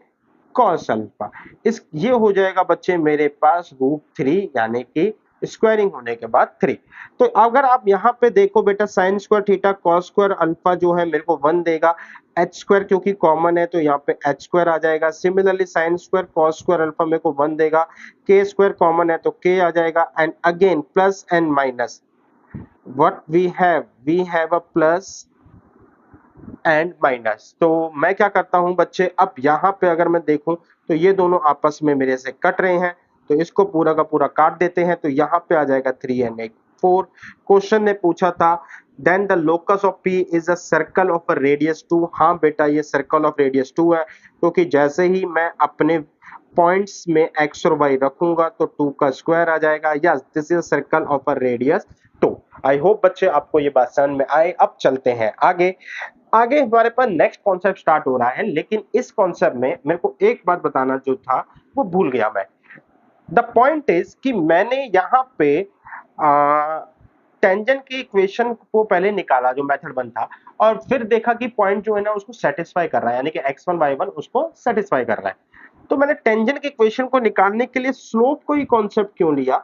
कॉस अल्फा। इस ये हो जाएगा बच्चे मेरे पास रूट थ्री, यानी कि स्क्वायरिंग होने के बाद थ्री। तो अगर आप यहाँ पे देखो बेटा, sine square theta cos square alpha जो है मेरे को वन देगा, एच स्क्वायर क्योंकि कॉमन है तो यहाँ पे एच स्क्वायर आ जाएगा। Similarly sine square cos square alpha मेरे को वन देगा, के स्क्वायर कॉमन है तो के आ जाएगा, and again plus and minus, what we have a plus and minus. तो मैं क्या करता हूं बच्चे, अब यहाँ पे अगर मैं देखूं तो ये दोनों आपस में मेरे से कट रहे हैं, तो इसको पूरा का पूरा काट देते हैं, तो यहाँ पे आ जाएगा 3 एंड 8 4। क्वेश्चन ने पूछा था then the locus of P is a circle of a radius 2। हाँ बेटा, ये सर्कल ऑफ रेडियस 2 है, क्योंकि जैसे ही मैं अपने पॉइंट्स में एक्स और वाई रखूंगा तो 2 का स्क्वायर आ जाएगा। Yes, this is a circle of a radius 2। I hope बच्चे आपको ये बात समझ में आए। अब चलते हैं आगे। आगे हमारे पास नेक्स्ट कॉन्सेप्ट स्टार्ट हो रहा है, लेकिन इस कॉन्सेप्ट में मेरे को एक बात बताना जो था वो भूल गया मैं। द पॉइंट इज कि मैंने यहाँ पे टेंजेंट की इक्वेशन को पहले निकाला जो मेथड वन था, और फिर देखा कि पॉइंट जो है ना उसको सेटिस्फाई कर रहा है, यानी कि x1 y1 उसको सेटिस्फाई कर रहा है। तो मैंने टेंजेंट की इक्वेशन को निकालने के लिए स्लोप को ही कॉन्सेप्ट क्यों लिया।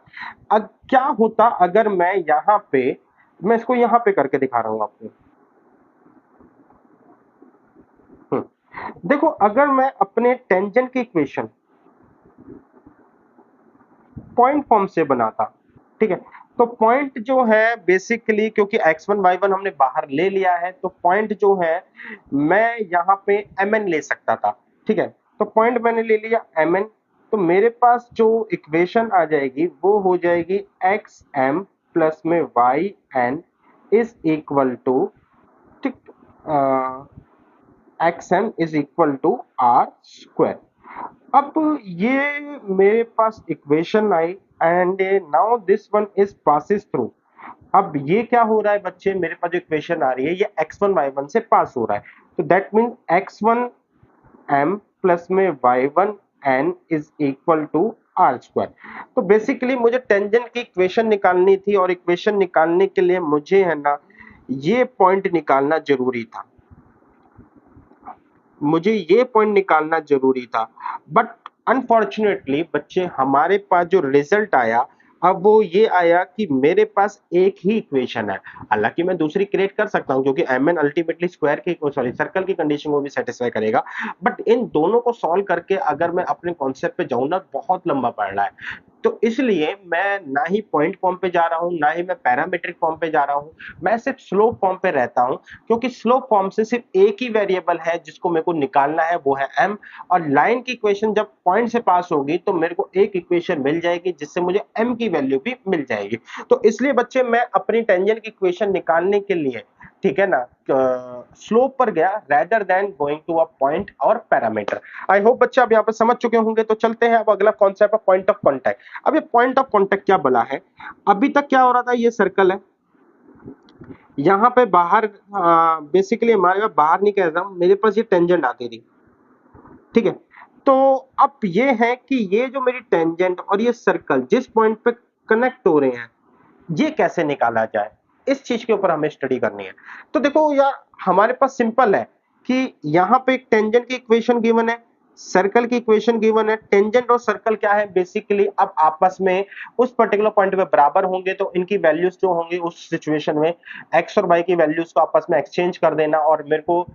अब क्या होता अगर मैं यहाँ पे, मैं इसको यहाँ पे करके दिखा रहा हूँ आपको। देखो, अगर मैं अपने टेंजेंट की इक्वेशन पॉइंट फॉर्म से बनाता, ठीक है, तो पॉइंट जो है बेसिकली, क्योंकि x1 y1 हमने बाहर ले लिया है, तो पॉइंट जो है मैं यहाँ पे mn ले सकता था। ठीक है, तो पॉइंट मैंने ले लिया mn, तो मेरे पास जो इक्वेशन आ जाएगी वो हो जाएगी xm प्लस में yn इज इक्वल टू, ठीक, xm is equal to r square. अब ये मेरे पास equation I and now this one is passes through. अब ये क्या हो रहा है बच्चे, मेरे पास जो इक्वेशन आ रही है ये x1 y1 से पास हो रहा है, तो that means x1 m plus में y1 n is equal to r square. तो बेसिकली मुझे टेंजेंट की इक्वेशन निकालनी थी और इक्वेशन निकालने के लिए मुझे है ना ये पॉइंट निकालना जरूरी था, मुझे ये पॉइंट निकालना जरूरी था। बट अनफॉर्चुनेटली बच्चे हमारे पास जो रिजल्ट आया अब वो ये आया कि मेरे पास एक ही इक्वेशन है। हालांकि मैं दूसरी क्रिएट कर सकता हूं क्योंकि एम एन अल्टीमेटली स्क्वायर की सॉरी सर्कल की कंडीशन को भी सेटिस्फाई करेगा, बट इन दोनों को सॉल्व करके अगर मैं अपने कॉन्सेप्ट पे जाऊं ना बहुत लंबा पड़ रहा है। तो इसलिए मैं ना ही पॉइंट फॉर्म पे जा रहा हूं ना ही मैं पैरामीट्रिक फॉर्म पे जा रहा हूं, मैं सिर्फ स्लोप फॉर्म पे रहता हूं क्योंकि स्लोप फॉर्म से सिर्फ एक ही वेरिएबल है जिसको मेरे को निकालना है वो है m। और लाइन की इक्वेशन जब पॉइंट से पास होगी तो मेरे को एक इक्वेशन मिल जाएगी जिससे मुझे m की वैल्यू भी मिल जाएगी। तो इसलिए बच्चे मैं अपनी टेंजेंट की इक्वेशन निकालने के लिए ठीक है ना स्लोप पर गया rather than going to a point और पैरामीटर। आई होप बच्चे आप यहाँ पर समझ चुके होंगे। तो चलते हैं अब अगला कॉन्सेप्ट है पॉइंट ऑफ कांटेक्ट। अब ये पॉइंट ऑफ कांटेक्ट क्या बला है, अभी तक क्या हो रहा था, ये सर्कल है यहाँ पे बाहर बेसिकली हमारे पास बाहर नहीं कह रहा हूं, मेरे पास ये टेंजेंट आती थी ठीक है। तो अब ये है कि ये जो मेरी टेंजेंट और ये सर्कल जिस पॉइंट पे कनेक्ट हो रहे हैं ये कैसे निकाला जाए, इस चीज के ऊपर हमें स्टडी करनी है। तो देखो यार हमारे पास सिंपल है कि यहाँ पे एक टेंजेंट की इक्वेशन गिवन है, सर्कल की इक्वेशन गिवन है। टेंजेंट और सर्कल क्या है बेसिकली अब आपस में उस पर्टिकुलर पॉइंट पे बराबर होंगे तो इनकी वैल्यूज जो होंगी उस सिचुएशन में एक्स और वाई की वैल्यूज को आपस में एक्सचेंज कर देना और मेरे को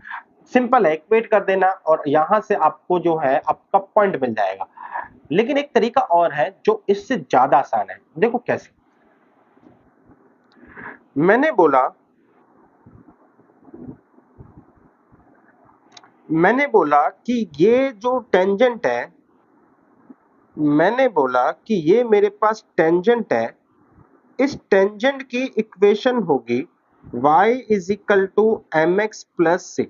सिंपल है इक्वेट कर देना और यहां से आपको जो है आपका पॉइंट मिल जाएगा। लेकिन एक तरीका और है जो इससे ज्यादा आसान है, देखो कैसे। मैंने बोला मैंने बोला कि ये जो टेंजेंट है, मैंने बोला कि ये मेरे पास टेंजेंट है, इस टेंजेंट की इक्वेशन होगी y is equal to m x plus c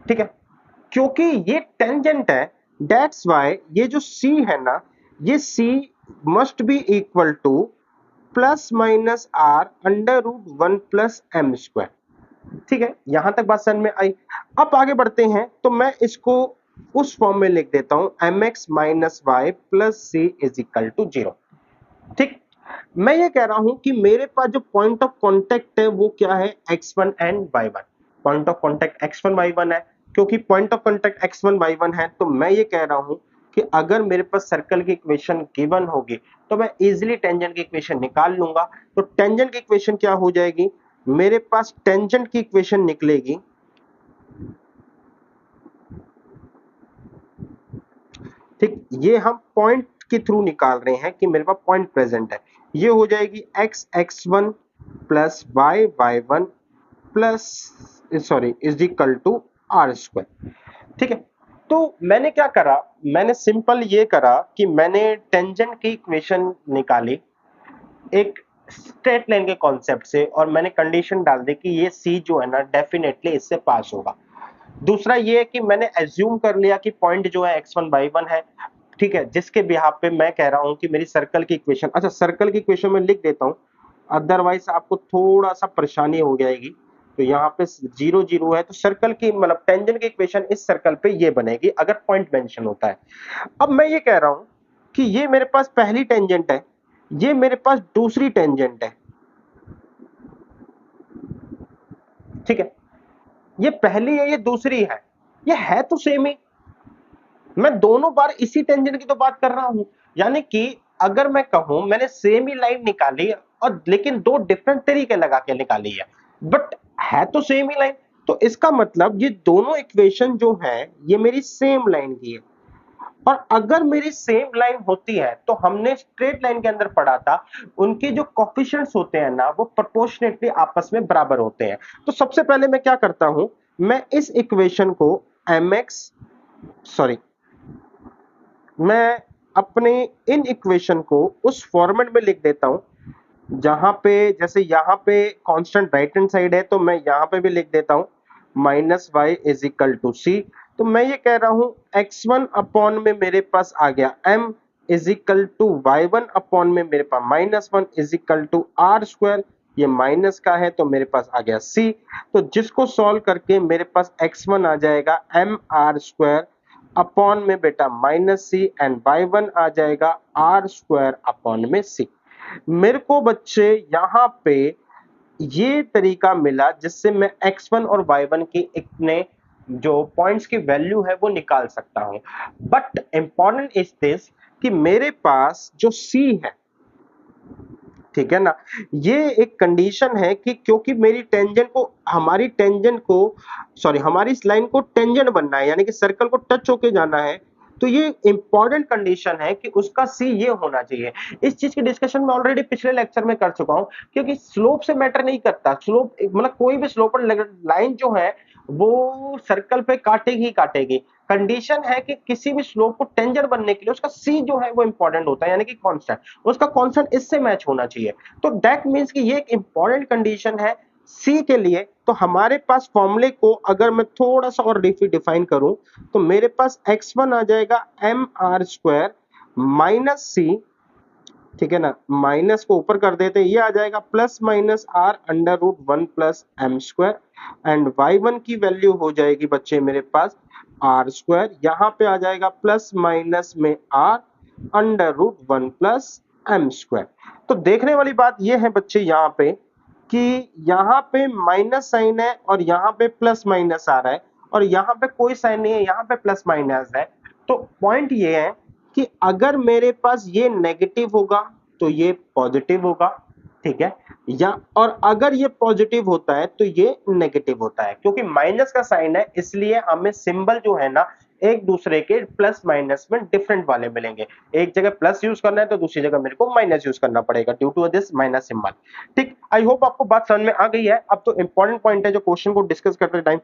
ठीक है। क्योंकि ये टेंजेंट है दैट्स वाई ये जो c है ना ये c must be equal to plus minus r under root one plus m square ठीक है। यहां तक बात समझ में आई। अब आगे बढ़ते हैं तो मैं इसको उस फॉर्म में लिख देता हूं m x minus y plus c is equal to zero ठीक। मैं ये कह रहा हूं कि मेरे पास जो पॉइंट ऑफ कांटेक्ट है वो क्या है x1 and y1। Point of contact x1 y1 है, क्योंकि point of contact x1 y1 है तो मैं ये कह रहा हूं कि अगर मेरे पास सर्कल की इक्वेशन गिवन होगी तो मैं इजीली टेंजेंट की इक्वेशन निकाल लूंगा। तो टेंजेंट की इक्वेशन क्या हो जाएगी, मेरे पास टेंजेंट की इक्वेशन निकलेगी ठीक। ये हम पॉइंट के थ्रू निकाल रहे हैं कि मेरे पास पॉइंट प्रेजेंट है, ये हो जाएगी x x1 प्लस y y1 plus sorry is equal to r square ठीक है। तो मैंने क्या करा, मैंने सिंपल ये करा कि मैंने टेंजेंट की इक्वेशन निकाली एक स्ट्रेट लाइन के कॉन्सेप्ट से और मैंने कंडीशन डाल दी कि ये सी जो है ना डेफिनेटली इससे पास होगा। दूसरा ये है कि मैंने एज्यूम कर लिया कि पॉइंट जो है x1 y1 है ठीक है, जिसके बिहाफ पे मैं कह रहा हूं कि मेरी सर्कल की इक्वेशन, अच्छा सर्कल की इक्वेशन में लिख देता हूं अदरवाइज आपको थोड़ा सा परेशानी हो जाएगी। तो यहाँ पे जीरो जीरो है तो सर्कल की मतलब टेंजेंट की इक्वेशन इस सर्कल पे ये बनेगी अगर पॉइंट मेंशन होता है। अब मैं ये कह रहा हूं कि ये मेरे पास पहली टेंजेंट है, ये मेरे पास दूसरी टेंजेंट है ठीक है। ये पहली है ये दूसरी है, ये है तो सेम ही, मैं दोनों बार इसी टेंजेंट की तो बात कर रहा हूं। यानी कि अगर मैं कहूं मैंने सेम ही लाइन निकाली और लेकिन दो डिफरेंट तरीके लगा के निकाली है बट है तो सेम ही लाइन। तो इसका मतलब ये दोनों इक्वेशन जो है ये मेरी सेम लाइन की है। और अगर मेरी सेम लाइन होती है तो हमने स्ट्रेट लाइन के अंदर पढ़ा था उनके जो कोफिशिएंट्स होते हैं ना वो प्रोपोर्शनेटली आपस में बराबर होते हैं। तो सबसे पहले मैं क्या करता हूं, मैं इस इक्वेशन को mx सॉरी मैं अपने इन इक्वेशन को उस फॉर्मेट में लिख देता हूं जहां पे जैसे यहां पे कांस्टेंट राइट हैंड साइड है तो मैं यहां पे भी लिख देता हूं minus y is equal to c. तो मैं ये कह रहा हूं x1 अपॉन में मेरे पास आ गया m is equal to y1 upon में मेरे पास minus one is equal to r square, ये माइनस का है तो मेरे पास आ गया c। तो जिसको सॉल्व करके मेरे पास x1 आ जाएगा m r स्क्वायर अपॉन में बेटा माइनस सी एंड y1 आ जाएगा आर स्क्वायर अपॉन में सी। मेरे को बच्चे यहाँ पे ये तरीका मिला जिससे मैं x1 और y1 की इतने जो पॉइंट्स की वैल्यू है वो निकाल सकता हूं। बट इंपॉर्टेंट इज दिस कि मेरे पास जो c है, ठीक है ना, ये एक कंडीशन है कि क्योंकि मेरी टेंजेंट को हमारी इस लाइन को टेंजेंट बनना है, यानी कि सर्कल को टच होके जाना है, तो ये इंपॉर्टेंट कंडीशन है कि उसका सी ये होना चाहिए। इस चीज की डिस्कशन मैं ऑलरेडी पिछले लेक्चर में कर चुका हूं, क्योंकि स्लोप से मैटर नहीं करता। स्लोप मतलब कोई भी स्लोप लाइन जो है वो सर्कल पे काटेगी ही काटेगी। कंडीशन है कि किसी भी स्लोप को टेंजेंट बनने के लिए उसका सी जो है वो इंपॉर्टेंट होता है, यानी कि कांस्टेंट, उसका कांस्टेंट इससे मैच होना चाहिए। तो दैट मींस कि ये एक इंपॉर्टेंट कंडीशन है सी के लिए। तो हमारे पास फॉर्मूले को अगर मैं थोड़ा सा और डिफाइन करूं तो मेरे पास x1 आ जाएगा एम आर स्क्वायर माइनस सी, ठीक है ना, माइनस को ऊपर कर देते हैं, ये आ जाएगा plus minus r under root 1 plus m square and y1 की वैल्यू हो जाएगी बच्चे मेरे पास आर स्क्वायर, यहां पे आ जाएगा प्लस माइनस में r under root 1 plus m square. तो देखने वाली बात ये है बच्चे यहाँ पे कि यहाँ पे माइनस साइन है और यहाँ पे प्लस माइनस आ रहा है, और यहाँ पे कोई साइन नहीं है, यहाँ पे प्लस माइनस है। तो पॉइंट ये है कि अगर मेरे पास ये नेगेटिव होगा तो ये पॉजिटिव होगा, ठीक है, या और अगर ये पॉजिटिव होता है तो ये नेगेटिव होता है। क्योंकि माइनस का साइन है इसलिए हमें सिंबल जो है ना एक दूसरे के प्लस माइनस में डिफरेंट वाले मिलेंगे। एक जगह प्लस यूज करना है तो दूसरी जगह मेरे को माइनस यूज करना पड़ेगा due to this minus symbol. ठीक, आई होप आपको बात समझ में आ गई है। अब तो इंपॉर्टेंट पॉइंट है जो क्वेश्चन को डिस्कस करते टाइम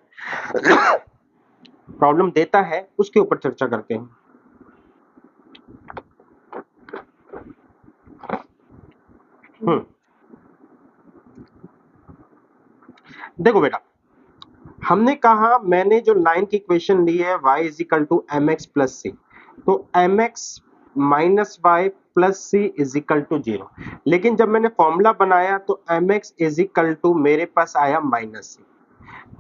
प्रॉब्लम देता है उसके ऊपर चर्चा करते हैं। देखो बेटा, हमने कहा मैंने जो लाइन की इक्वेशन ली है y is equal to m x plus c, तो m x minus y plus c is equal to 0। लेकिन जब मैंने फॉर्मूला बनाया तो m x is equal to मेरे पास आया माइनस सी।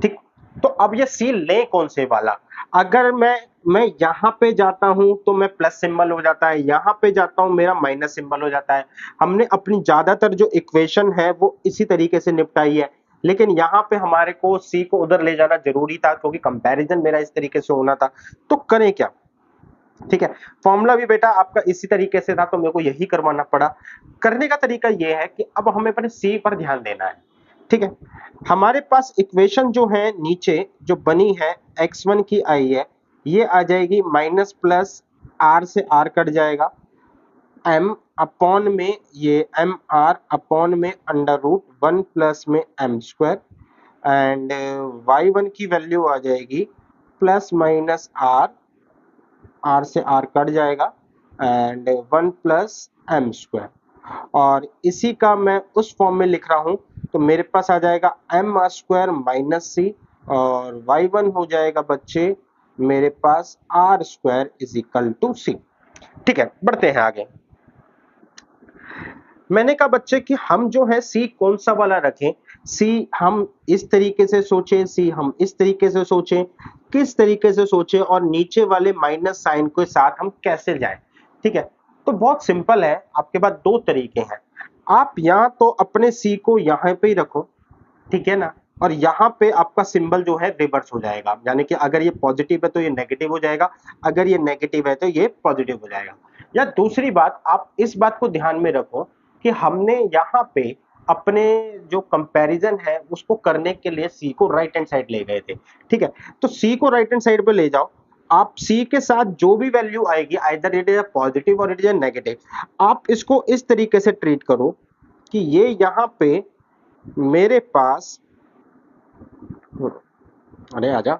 ठीक, तो अब ये सी लें कौन से वाला? अगर मैं यहां पे जाता हूं तो मैं प्लस सिंबल हो जाता है, यहां पे जाता हूं मेरा माइनस सिंबल हो जाता है। हमने अपनी ज्यादातर जो इक्वेशन है वो इसी तरीके से निपटाई है, लेकिन यहाँ पे हमारे को सी को उधर ले जाना जरूरी था क्योंकि कंपैरिजन मेरा इस तरीके से होना था। तो करें क्या? ठीक है, फॉर्मूला भी बेटा आपका इसी तरीके से था तो मेरे को यही करवाना पड़ा। करने का तरीका यह है कि अब हमें अपने सी पर ध्यान देना है। ठीक है, हमारे पास इक्वेशन जो है नीचे जो बनी है x1 की आई है, ये आ जाएगी माइनस प्लस आर से आर कट जाएगा, m अपॉन में ये एम आर अपॉन में अंडर रूट 1 प्लस में एम स्क्वायर एंड y1 की वैल्यू आ जाएगी प्लस माइनस आर, आर से आर कट जाएगा एंड 1 प्लस एम स्क्वायर, और इसी का मैं उस फॉर्म में लिख रहा हूं तो मेरे पास आ जाएगा m r square minus c और y1 हो जाएगा बच्चे मेरे पास r square is equal to c. ठीक है, बढ़ते हैं आगे। मैंने कहा बच्चे कि हम जो है सी कौन सा वाला रखें, सी हम इस तरीके से सोचें, सी हम इस तरीके से सोचें, किस तरीके से सोचें, और नीचे वाले माइनस साइन के साथ हम कैसे जाएं। ठीक है, तो बहुत सिंपल है, आपके पास दो तरीके हैं। आप यहाँ तो अपने सी को यहाँ पे ही रखो, ठीक है ना, और यहाँ पे आपका सिंबल जो है रिवर्स हो जाएगा, यानी कि अगर ये पॉजिटिव है तो ये नेगेटिव हो जाएगा, अगर ये नेगेटिव है तो ये पॉजिटिव हो जाएगा। या दूसरी बात, आप इस बात को ध्यान में रखो कि हमने यहाँ पे अपने जो कंपैरिजन है उसको करने के लिए सी को राइट हैंड साइड ले गए थे। ठीक है, तो सी को राइट हैंड साइड पे ले जाओ, आप सी के साथ जो भी वैल्यू आएगी आइदर इट इज पॉजिटिव और इट इज नेगेटिव, आप इसको इस तरीके से ट्रीट करो कि ये यहाँ पे मेरे पास, अरे आजा,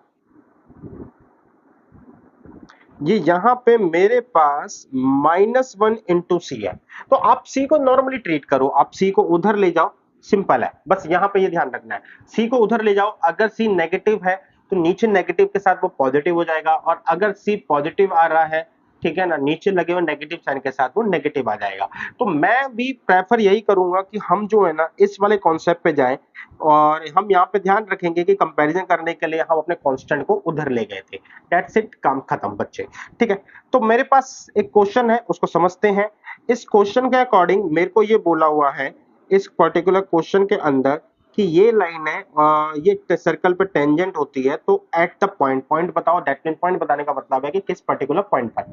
ये यहाँ पे मेरे पास -1 इंटू सी है। तो आप सी को नॉर्मली ट्रीट करो, आप सी को उधर ले जाओ, सिंपल है, बस यहाँ पे ये ध्यान रखना है, सी को उधर ले जाओ। अगर सी नेगेटिव है तो नीचे नेगेटिव के साथ वो पॉजिटिव हो जाएगा, और अगर सी पॉजिटिव आ रहा है, ठीक है ना, नीचे लगे हुए नेगेटिव साइन के साथ वो नेगेटिव आ जाएगा। तो मैं भी प्रेफर यही करूंगा कि हम जो है ना इस वाले कॉन्सेप्ट पे जाएं, और हम यहाँ पे ध्यान रखेंगे कि कंपैरिजन करने के लिए हम अपने कांस्टेंट को उधर ले गए थे। दैट्स इट, काम खत्म बच्चे। ठीक है, तो मेरे पास एक क्वेश्चन है, उसको समझते हैं। इस क्वेश्चन के अकॉर्डिंग मेरे को ये बोला हुआ है इस पर्टिकुलर क्वेश्चन के अंदर कि ये लाइन है, ये सर्कल पे टेंजेंट होती है, तो एट द पॉइंट, पॉइंट बताओ, दैट मीन पॉइंट बताने का मतलब है कि किस पर्टिकुलर पॉइंट पर।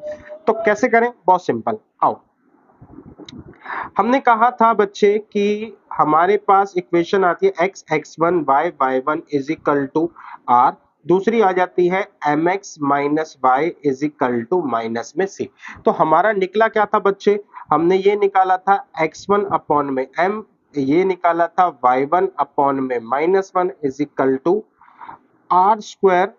तो कैसे करें, बहुत सिंपल, आओ। हमने कहा था बच्चे कि हमारे पास इक्वेशन आती है x x1 y y1 is equal to r, दूसरी आ जाती है mx minus y is equal to minus में c। तो हमारा निकला क्या था बच्चे, हमने ये निकाला था x1 अपॉन में m, ये निकाला था y1 अपॉन में minus one is equal to r square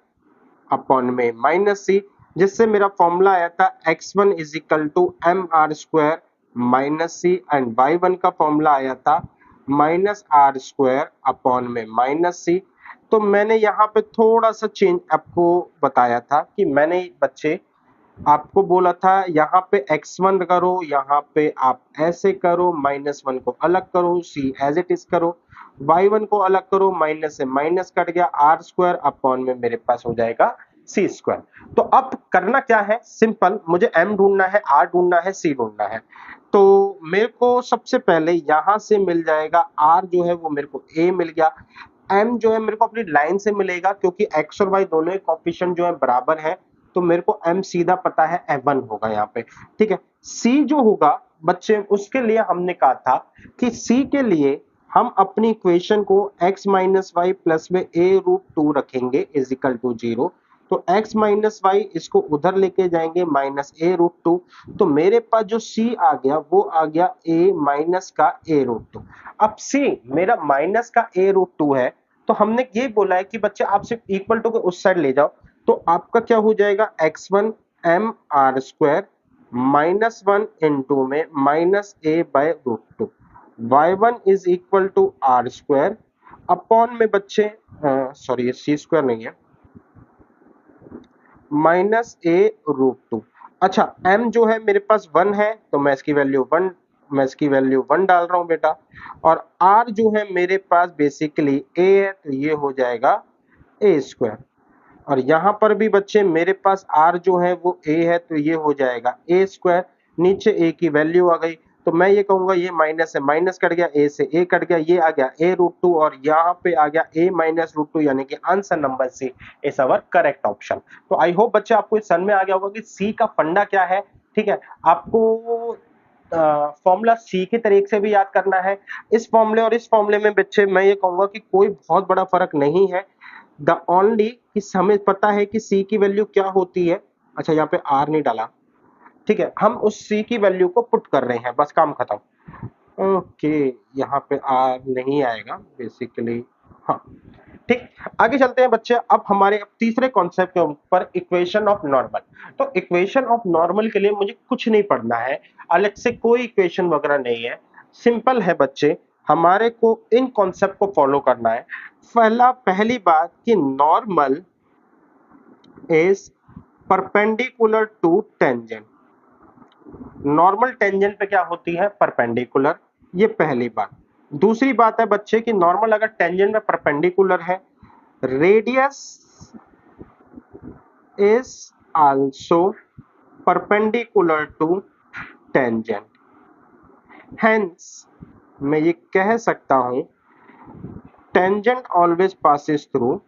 upon में माइनस सी, जिससे मेरा फॉर्मूला आया था x1 is equal to m r square minus c, and y1 का फॉर्मूला आया था माइनस आर स्क्वायर अपॉन में माइनस सी। तो मैंने यहाँ पे थोड़ा सा चेंज आपको बताया था कि मैंने बच्चे आपको बोला था यहाँ पे x1 करो, यहाँ पे आप ऐसे करो, माइनस वन को अलग करो, c एज इट इज करो, y1 को अलग करो, माइनस से माइनस कट गया, आर स्क्वायर अपॉन में मेरे पास हो जाएगा सी स्क्वायर। तो अब करना क्या है, सिंपल, मुझे m ढूंढना है, r ढूंढना है, c ढूंढना है। तो मेरे को सबसे पहले यहां से मिल जाएगा r जो है वो मेरे को a मिल गया, m जो है मेरे को अपनी लाइन से मिलेगा क्योंकि x और y दोनों ही कोफिशिएंट जो है बराबर है, तो मेरे को m सीधा पता है f1 होगा यहाँ पे। ठीक है, c जो होगा बच्चे, उसके लिए हमने कहा था कि c के लिए हम अपनी इक्वेशन को x माइनस वाई प्लस में a रूट टू रखेंगे इज इक्वल टू जीरो। तो x माइनस वाई इसको उधर लेके जाएंगे माइनस a रूट टू, तो मेरे पास जो c आ गया वो आ गया a माइनस का a रूट टू। अब c मेरा माइनस का a रूट टू है, तो हमने ये बोला है कि बच्चे आप सिर्फ इक्वल टू के उस साइड ले जाओ, तो आपका क्या हो जाएगा x1 m r square minus one into में minus a by root two, y1 is equal to r square upon में बच्चे, सॉरी ये सी स्क्वायर नहीं है, माइनस ए रूट टू। अच्छा, m जो है मेरे पास 1 है, तो मैं इसकी वैल्यू 1, मैं इसकी वैल्यू 1 डाल रहा हूं बेटा, और r जो है मेरे पास बेसिकली a है, तो ये हो जाएगा a स्क्वायर, और यहां पर भी बच्चे मेरे पास r जो है वो a है, तो ये हो जाएगा a स्क्वायर, नीचे a की वैल्यू आ गई, तो मैं ये कहूंगा ये माइनस से माइनस कट गया, a से a कट गया, ये आ गया a रूट टू, और यहाँ पे आ गया a माइनस रूट टू, यानी कि answer number c is our correct option. तो आई होप बच्चे आपको इस सन में आ गया होगा कि सी का फंडा क्या है। ठीक है, आपको फॉर्मूला सी के तरीके से भी याद करना है। इस फॉर्मूले और इस फॉर्मूले में बच्चे मैं ये कहूंगा कि कोई बहुत बड़ा फर्क नहीं है, द ओनली कि हमें पता है कि सी की वैल्यू क्या होती है। अच्छा, यहाँ पे आर नहीं डाला, ठीक है, हम उस सी की वैल्यू को पुट कर रहे हैं, बस काम खत्म। ओके, यहाँ पे आर नहीं आएगा बेसिकली, हाँ ठीक। आगे चलते हैं बच्चे, अब हमारे तीसरे कॉन्सेप्ट के ऊपर, इक्वेशन ऑफ नॉर्मल। तो इक्वेशन ऑफ नॉर्मल के लिए मुझे कुछ नहीं पढ़ना है, अलग से कोई इक्वेशन वगैरह नहीं है, सिंपल है बच्चे, हमारे को इन कॉन्सेप्ट को फॉलो करना है। पहली बात कि normal is perpendicular to tangent, normal tangent पे क्या होती है, परपेंडिकुलर, ये पहली बात। दूसरी बात है बच्चे कि नॉर्मल अगर टेंजेंट में परपेंडिकुलर है, radius is also perpendicular to tangent, hence मैं ये कह सकता हूं tangent always passes through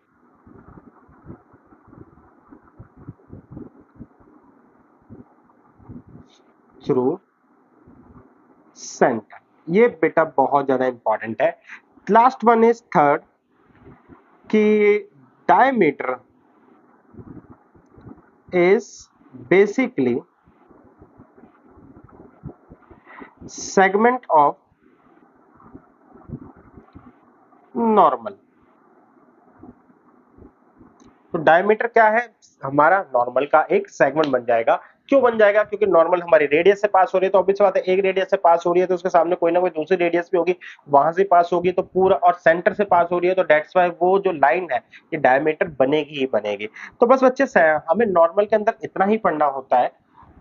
center. ये बेटा बहुत ज्यादा इंपॉर्टेंट है। लास्ट वन इज थर्ड कि diameter is basically segment of normal. तो डायमीटर क्या है, हमारा नॉर्मल का एक सेगमेंट बन जाएगा। क्यों बन जाएगा, क्योंकि नॉर्मल हमारी रेडियस से पास हो रही है, तो ऑब्वियस बात है एक रेडियस से पास हो रही है तो उसके सामने कोई ना कोई दूसरी रेडियस भी होगी, वहां से पास होगी तो पूरा, और सेंटर से पास हो रही है, तो दैट्स वाई वो जो लाइन है ये डायमीटर बनेगी ही बनेगी। तो बस बच्चे हमें नॉर्मल के अंदर इतना ही पढ़ना होता है।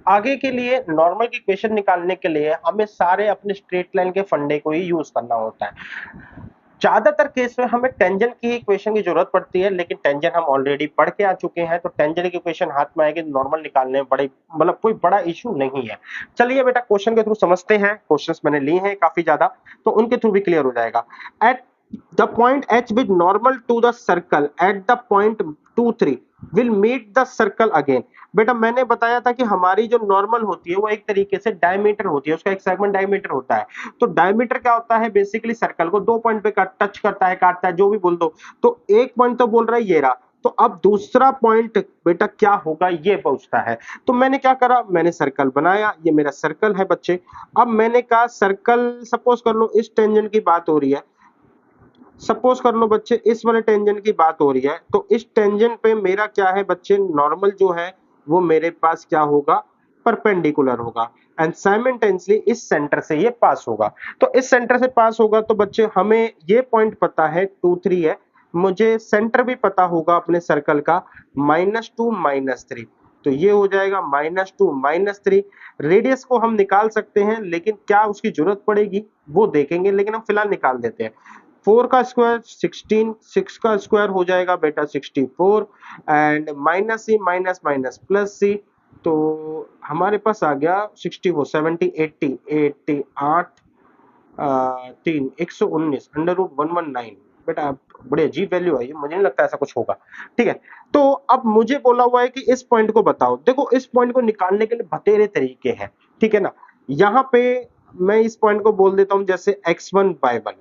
आगे के लिए नॉर्मल की इक्वेशन निकालने के लिए हमें सारे अपने स्ट्रेट लाइन के फंडे को ही यूज करना होता है। ज्यादातर केस में हमें टेंजेंट की इक्वेशन की जरूरत पड़ती है, लेकिन टेंजेंट हम ऑलरेडी पढ़ के आ चुके हैं, तो टेंजेंट की इक्वेशन हाथ में आएगी नॉर्मल निकालने में बड़े मतलब कोई बड़ा इशू नहीं है। चलिए बेटा क्वेश्चन के थ्रू समझते हैं, क्वेश्चंस मैंने लिए हैं काफी ज्यादा, तो उनके थ्रू भी क्लियर हो जाएगा। Eight the point h with normal to the circle at the point 2 3 will meet the circle again। बेटा मैंने बताया था कि हमारी जो नॉर्मल होती है वो एक तरीके से डायमीटर होती है, उसका एक सेगमेंट डायमीटर होता है। तो डायमीटर क्या होता है, बेसिकली सर्कल को दो पॉइंट पे टच करता है, काटता है, जो भी बोल दो। तो एक पॉइंट तो बोल रहा है ये रहा, तो अब दूसरा पॉइंट बेटा क्या होगा ये पूछता है। तो मैंने क्या करा, मैंने सर्कल बनाया, ये मेरा सर्कल है बच्चे। अब मैंने कहा सर्कल, सपोज कर लो इस टेंजेंट की बात हो रही है, सपोज कर लो बच्चे इस वाले टेंजेंट की बात हो रही है, तो इस टेंजेंट पे मेरा क्या है बच्चे, नॉर्मल जो है वो मेरे पास क्या होगा, परपेंडिकुलर होगा, एंड साइमल्टेनियसली इस सेंटर से ये पास होगा। तो इस सेंटर से पास होगा, तो बच्चे हमें ये पॉइंट पता है 2 3 है, मुझे सेंटर भी पता होगा अपने सर्कल का -2 -3, तो ये हो जाएगा -2 -3। रेडियस को हम निकाल सकते हैं, लेकिन क्या उसकी जरूरत पड़ेगी वो देखेंगे, लेकिन हम फिलहाल निकाल देते हैं। 4 का स्क्वायर 16, 6 का स्क्वायर हो जाएगा बेटा 64, and minus c minus minus plus c, तो हमारे पास आ गया 64 70 80 80 8 3 119 अंडर रूट 119। बेटा बड़ी अजीब वैल्यू है ये, मुझे नहीं लगता ऐसा कुछ होगा। ठीक है, तो अब मुझे बोला हुआ है कि इस पॉइंट को बताओ। देखो इस पॉइंट को निकालने के लिए बतेरे तरीके हैं, ठीक है ना। यहाँ पे मैं इस पॉइंट को बोल देता हूं जैसे x1/1।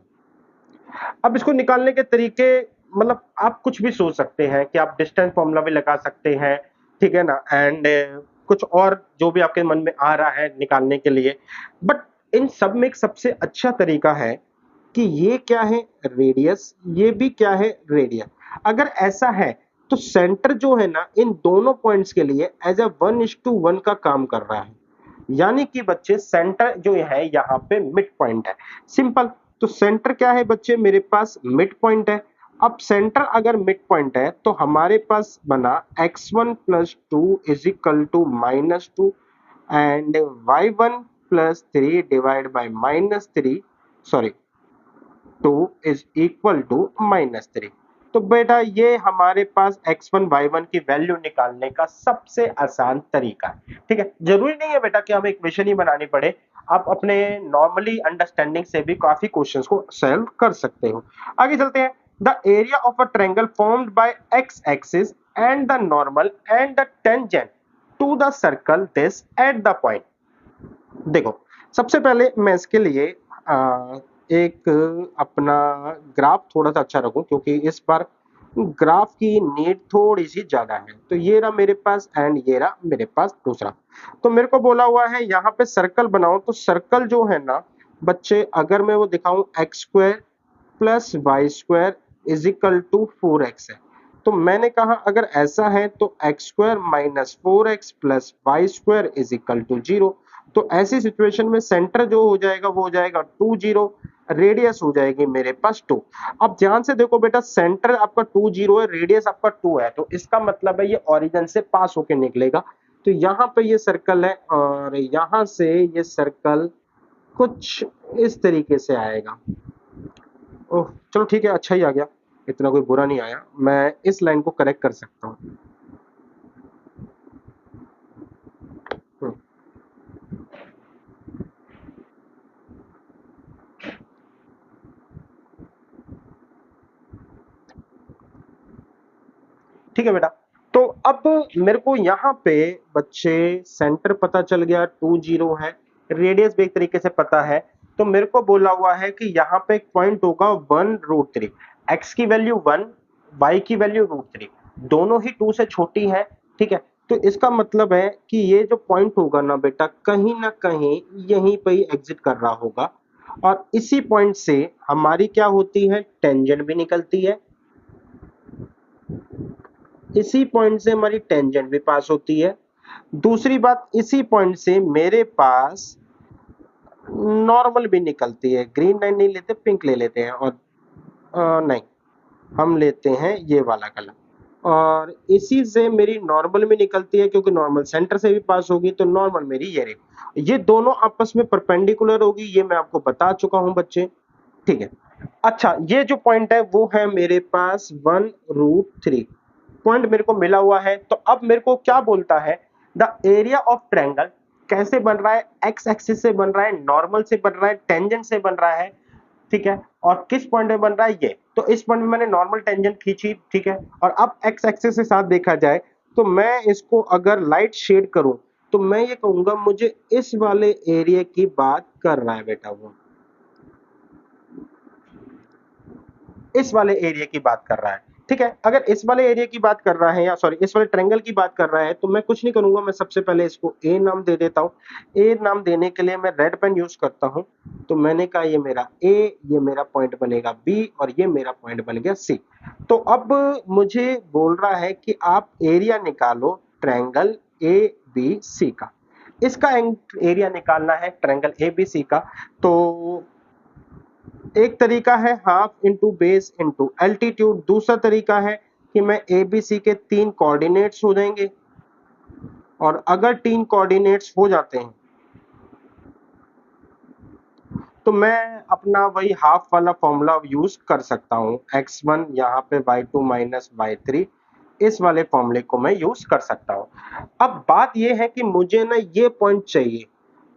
अब इसको निकालने के तरीके मतलब आप कुछ भी सोच सकते हैं कि आप डिस्टेंस फॉर्मूला भी लगा सकते हैं, ठीक है ना, एंड कुछ और जो भी आपके मन में आ रहा है निकालने के लिए। बट इन सब में एक सबसे अच्छा तरीका है कि ये क्या है, रेडियस, ये भी क्या है, रेडियस। अगर ऐसा है तो सेंटर जो है ना इन दोनों पॉइंट्स के लिए एज अ 1:1 का काम कर रहा है, यानी कि बच्चे सेंटर जो है यहाँ पे मिड पॉइंट है, सिंपल। तो सेंटर क्या है बच्चे, मेरे पास मिड पॉइंट है। अब सेंटर अगर मिड पॉइंट है तो हमारे पास बना x1 + 2 is equal to -2 and y1 + 3 divide by -3, sorry 2 is equal to -3। तो बेटा ये हमारे पास x1 y1 की वैल्यू निकालने का सबसे आसान तरीका है, ठीक है। जरूरी नहीं है बेटा कि हमें इक्वेशन ही बनानी पड़े, आप अपने नॉर्मली अंडरस्टैंडिंग से भी काफी क्वेश्चंस को सॉल्व कर सकते हो। आगे चलते हैं। The area of a triangle formed by x axis and the normal and the tangent to the circle this at the point. देखो सबसे पहले मैं इसके लिए एक अपना ग्राफ थोड़ा सा अच्छा रखूं, क्योंकि इस बार ग्राफ की नीड थोड़ी सी ज्यादा है। तो ये रहा मेरे पास एंड ये रहा मेरे पास दूसरा। तो मेरे को बोला हुआ है यहाँ पे सर्कल बनाओ, तो सर्कल जो है ना बच्चे, अगर मैं वो दिखाऊं x² + y² is equal to 4x है। तो मैंने कहा अगर ऐसा है तो x² - 4x + y² is equal to 0। तो ऐसी सिचुएशन में सेंटर जो हो जाएगा वो हो जाएगा 2 0, रेडियस हो जाएगी मेरे पास 2। अब ध्यान से देखो बेटा, सेंटर आपका 2 0 है, रेडियस आपका 2 है, तो इसका मतलब है ये ओरिजिन से पास होके निकलेगा। तो यहाँ पे ये सर्कल है और यहाँ से ये सर्कल कुछ इस तरीके से आएगा। ओह चलो ठीक है, अच्छा ही आ गया, इतना कोई बुरा नहीं आया, मैं इस लाइन को करेक्ट कर सकता हूँ। ठीक है बेटा, तो अब मेरे को यहाँ पे बच्चे सेंटर पता चल गया 2 0 है, रेडियस भी एक तरीके से पता है। तो मेरे को बोला हुआ है कि यहाँ पे एक पॉइंट होगा 1√3, x की वैल्यू 1, y की वैल्यू √3, दोनों ही 2 से छोटी है, ठीक है। तो इसका मतलब है कि ये जो पॉइंट होगा ना बेटा, कहीं ना कहीं यहीं पे ही एग्जिट कर रहा होगा, और इसी पॉइंट से हमारी क्या होती है, टेंजेंट भी निकलती है, इसी पॉइंट से हमारी टेंजेंट भी पास होती है। दूसरी बात, इसी पॉइंट से मेरे पास नॉर्मल भी निकलती है। ग्रीन लाइन नहीं लेते, पिंक ले लेते हैं, और नहीं हम लेते हैं ये वाला कलर, और इसी से मेरी नॉर्मल भी निकलती है, क्योंकि नॉर्मल सेंटर से भी पास होगी, तो नॉर्मल मेरी ये रही। ये दोनों आपस में परपेंडिकुलर होगी, ये मैं आपको बता चुका हूं बच्चे, ठीक है। अच्छा, ये जो पॉइंट है वो है मेरे पास 1√3 पॉइंट मेरे को मिला हुआ है। तो अब मेरे को क्या बोलता है, द एरिया ऑफ ट्रायंगल कैसे बन रहा है, एक्स एक्सिस से बन रहा है, नॉर्मल से बन रहा है, टेंजेंट से बन रहा है, ठीक है। और किस पॉइंट में बन रहा है ये, तो इस पॉइंट में मैंने नॉर्मल टेंजेंट खींची, ठीक है। और अब एक्स एक्सिस के साथ देखा जाए तो मैं इसको अगर लाइट शेड करूं तो मैं ये कहूंगा मुझे इस वाले एरिया की बात कर रहा है बेटा, वो इस वाले एरिया की बात कर रहा है, ठीक है। अगर इस वाले एरिया की बात कर रहा है, या सॉरी इस वाले ट्रायंगल की बात कर रहा है, तो मैं कुछ नहीं करूंगा, मैं सबसे पहले इसको ए नाम दे देता हूं। ए नाम देने के लिए मैं रेड पेन यूज करता हूं। तो मैंने कहा ये मेरा ए, ये मेरा पॉइंट बनेगा बी, और ये मेरा पॉइंट बन गया सी। तो अब मुझे बोल रहा है कि आप एरिया निकालो ट्रायंगल ए बी सी का। इसका एरिया निकालना है ट्रायंगल ए बी सी का। तो एक तरीका है half into base into altitude, दूसरा तरीका है कि मैं ए बी सी के 3 कोऑर्डिनेट्स हो जाएंगे, और अगर 3 कोऑर्डिनेट्स हो जाते हैं तो मैं अपना वही हाफ वाला फॉर्मूला यूज कर सकता हूं, x1 यहाँ पे y2 माइनस y3, इस वाले फॉर्मूले को मैं यूज कर सकता हूं। अब बात यह है कि मुझे ना ये पॉइंट चाहिए।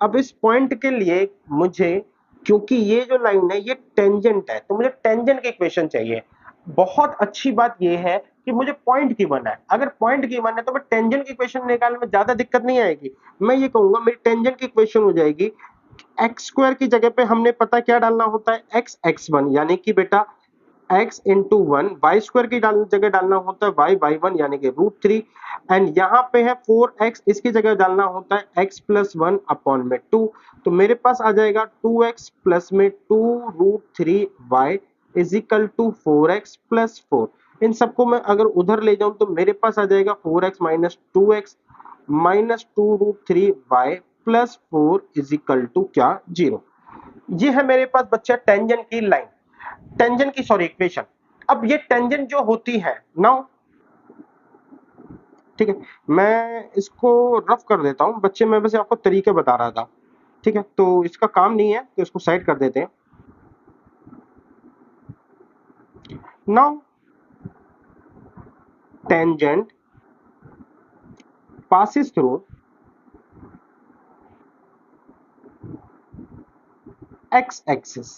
अब इस पॉइंट के लिए मुझे, क्योंकि ये जो लाइन है ये टेंजेंट है, तो मुझे टेंजेंट की इक्वेशन चाहिए। बहुत अच्छी बात यह है कि मुझे पॉइंट की वन है। अगर पॉइंट की वन है तो मैं टेंजेंट की इक्वेशन निकालने में ज्यादा दिक्कत नहीं आएगी। मैं ये कहूंगा मेरी टेंजेंट की इक्वेशन हो जाएगी, एक्स स्क्वायर की जगह पे हमने पता क्या डालना होता है, एक्स एक्स वन, यानी कि बेटा x into one, y square की जगह डालना होता है y1 यानी कि √3, एंड यहाँ पे है 4x, इसकी जगह डालना होता है x प्लस वन अपॉन में 2। तो मेरे पास आ जाएगा 2x प्लस में 2√3y is equal to 4x plus 4। इन सबको मैं अगर उधर ले जाऊं तो मेरे पास आ जाएगा 4x minus 2x minus 2√3y plus 4 is equal to क्या, 0। ये है मेरे पास बच्चा टेंजेंट की लाइन, टेंजेंट की सॉरी इक्वेशन। अब ये टेंजेंट जो होती है नाउ, ठीक है, मैं इसको रफ कर देता हूं बच्चे, मैं बस आपको तरीके बता रहा था, ठीक है। तो इसका काम नहीं है तो इसको साइड कर देते हैं। Now tangent passes through x axis.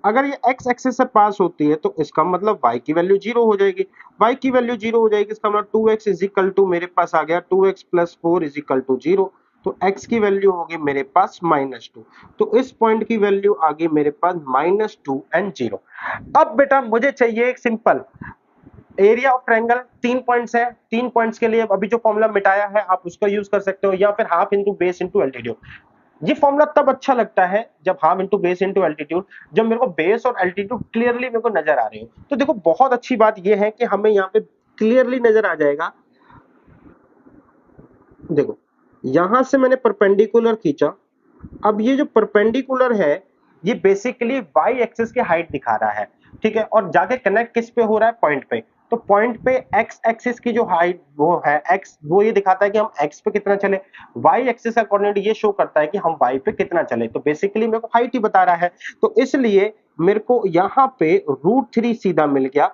अगर ये x एक्सिस से पास होती है तो इसका मतलब y की वैल्यू 0 हो जाएगी। y की वैल्यू 0 हो जाएगी, इसका मतलब 2x इज इक्वल टू मेरे पास आ गया 2x plus 4 is equal to 0। तो x की वैल्यू होगी मेरे पास -2। तो इस पॉइंट की वैल्यू आ गई मेरे पास -2 एंड 0। अब बेटा मुझे चाहिए एक simple area of triangle. 3 points है, 3 पॉइंट्स के लिए अभी जो फॉर्मूला मिटाया है आप उसका यूज कर सकते हो, या फिर half into base into altitude. ये फॉर्मूला तब अच्छा लगता है जब half into base into altitude, जब मेरे को बेस और एल्टीट्यूड क्लियरली मेरे को नजर आ रहे हो। तो देखो बहुत अच्छी बात ये है कि हमें यहाँ पे क्लियरली नजर आ जाएगा। देखो यहां से मैंने परपेंडिकुलर खींचा, अब ये जो परपेंडिकुलर है ये बेसिकली वाई एक्सिस की हाइट दिखा रहा है, ठीक है। और जाके कनेक्ट किस पे हो रहा है, पॉइंट पे। तो पॉइंट पे एक्स एक्सिस की जो हाइट वो है एक्स, वो ये दिखाता है कि हम एक्स पे कितना चले। वाई एक्सिस का कोऑर्डिनेट ये शो करता है कि हम वाई पे कितना चले, तो बेसिकली मेरे को हाइट ही बता रहा है। तो इसलिए मेरे को यहाँ पे √3 सीधा मिल गया।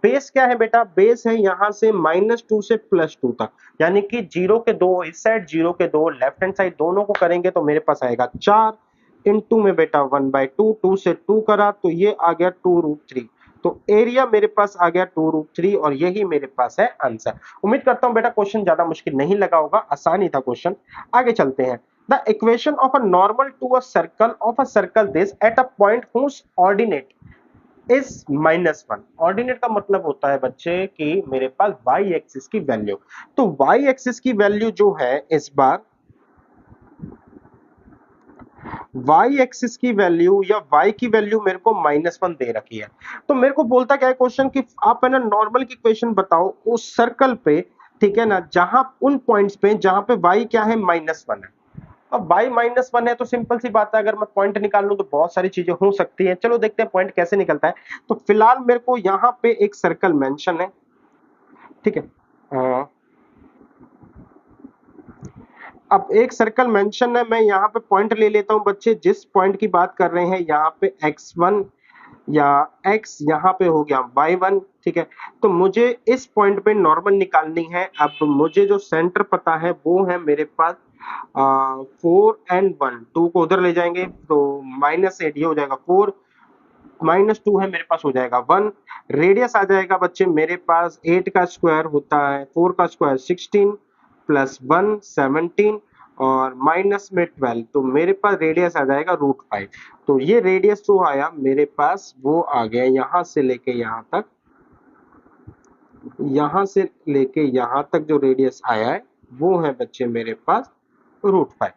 बेस क्या है बेटा, बेस है यहाँ से -2 से +2 तक, यानी कि 0 के 2 इस साइड, 0 के 2 लेफ्ट हैंड साइड, दोनों को करेंगे तो मेरे पास आएगा 4 इंटू में बेटा 1/2, 2 से 2 करा तो ये आ गया 2√3। तो एरिया मेरे पास आ गया 2√3, और यही मेरे पास है आंसर। उम्मीद करता हूं बेटा क्वेश्चन ज्यादा मुश्किल नहीं लगा होगा, आसान ही था क्वेश्चन। आगे चलते हैं। The equation of a normal to a circle this at a point whose ordinate is -1। Ordinate का मतलब होता है बच्चे कि मेरे पास वाई एक्सिस की वैल्यू। तो वाई एक्सिस की वैल्यू जो है इस बार y एक्सिस की वैल्यू या y की वैल्यू मेरे को -1 दे रखी है। तो मेरे को बोलता क्या है क्वेश्चन कि आप है ना नॉर्मल की इक्वेशन बताओ उस सर्कल पे, ठीक है ना, जहां उन पॉइंट्स पे जहां पे y क्या है, -1 है। अब y -1 है तो सिंपल सी बात है, अगर मैं पॉइंट निकाल लूं तो बहुत सारी चीजें हो सकती है। चलो देखते हैं पॉइंट कैसे निकलता है। तो फिलहाल मेरे को यहाँ पे एक सर्कल मेंशन है, ठीक है। अब एक सर्कल मेंशन है, मैं यहाँ पे पॉइंट ले लेता हूँ बच्चे, जिस पॉइंट की बात कर रहे हैं यहाँ पे x1 या x यहाँ पे हो गया y1, ठीक है। तो मुझे इस पॉइंट पे नॉर्मल निकालनी है। अब मुझे जो सेंटर पता है वो है मेरे पास 4 and 1, 2 को उधर ले जाएंगे तो -8, ये हो जाएगा 4, -2 है मेरे पास, हो जाएगा 1। रेडियस आ जाएगा बच्चे मेरे पास, 8 का स्क्वायर होता है 4 का स्क्वायर 16 प्लस 1 17 और माइनस में 12, तो मेरे पास रेडियस आ जाएगा √5। तो ये रेडियस जो आया मेरे पास वो आ गया यहाँ से लेके यहाँ तक, यहाँ से लेके यहाँ तक जो रेडियस आया है वो है बच्चे मेरे पास √5।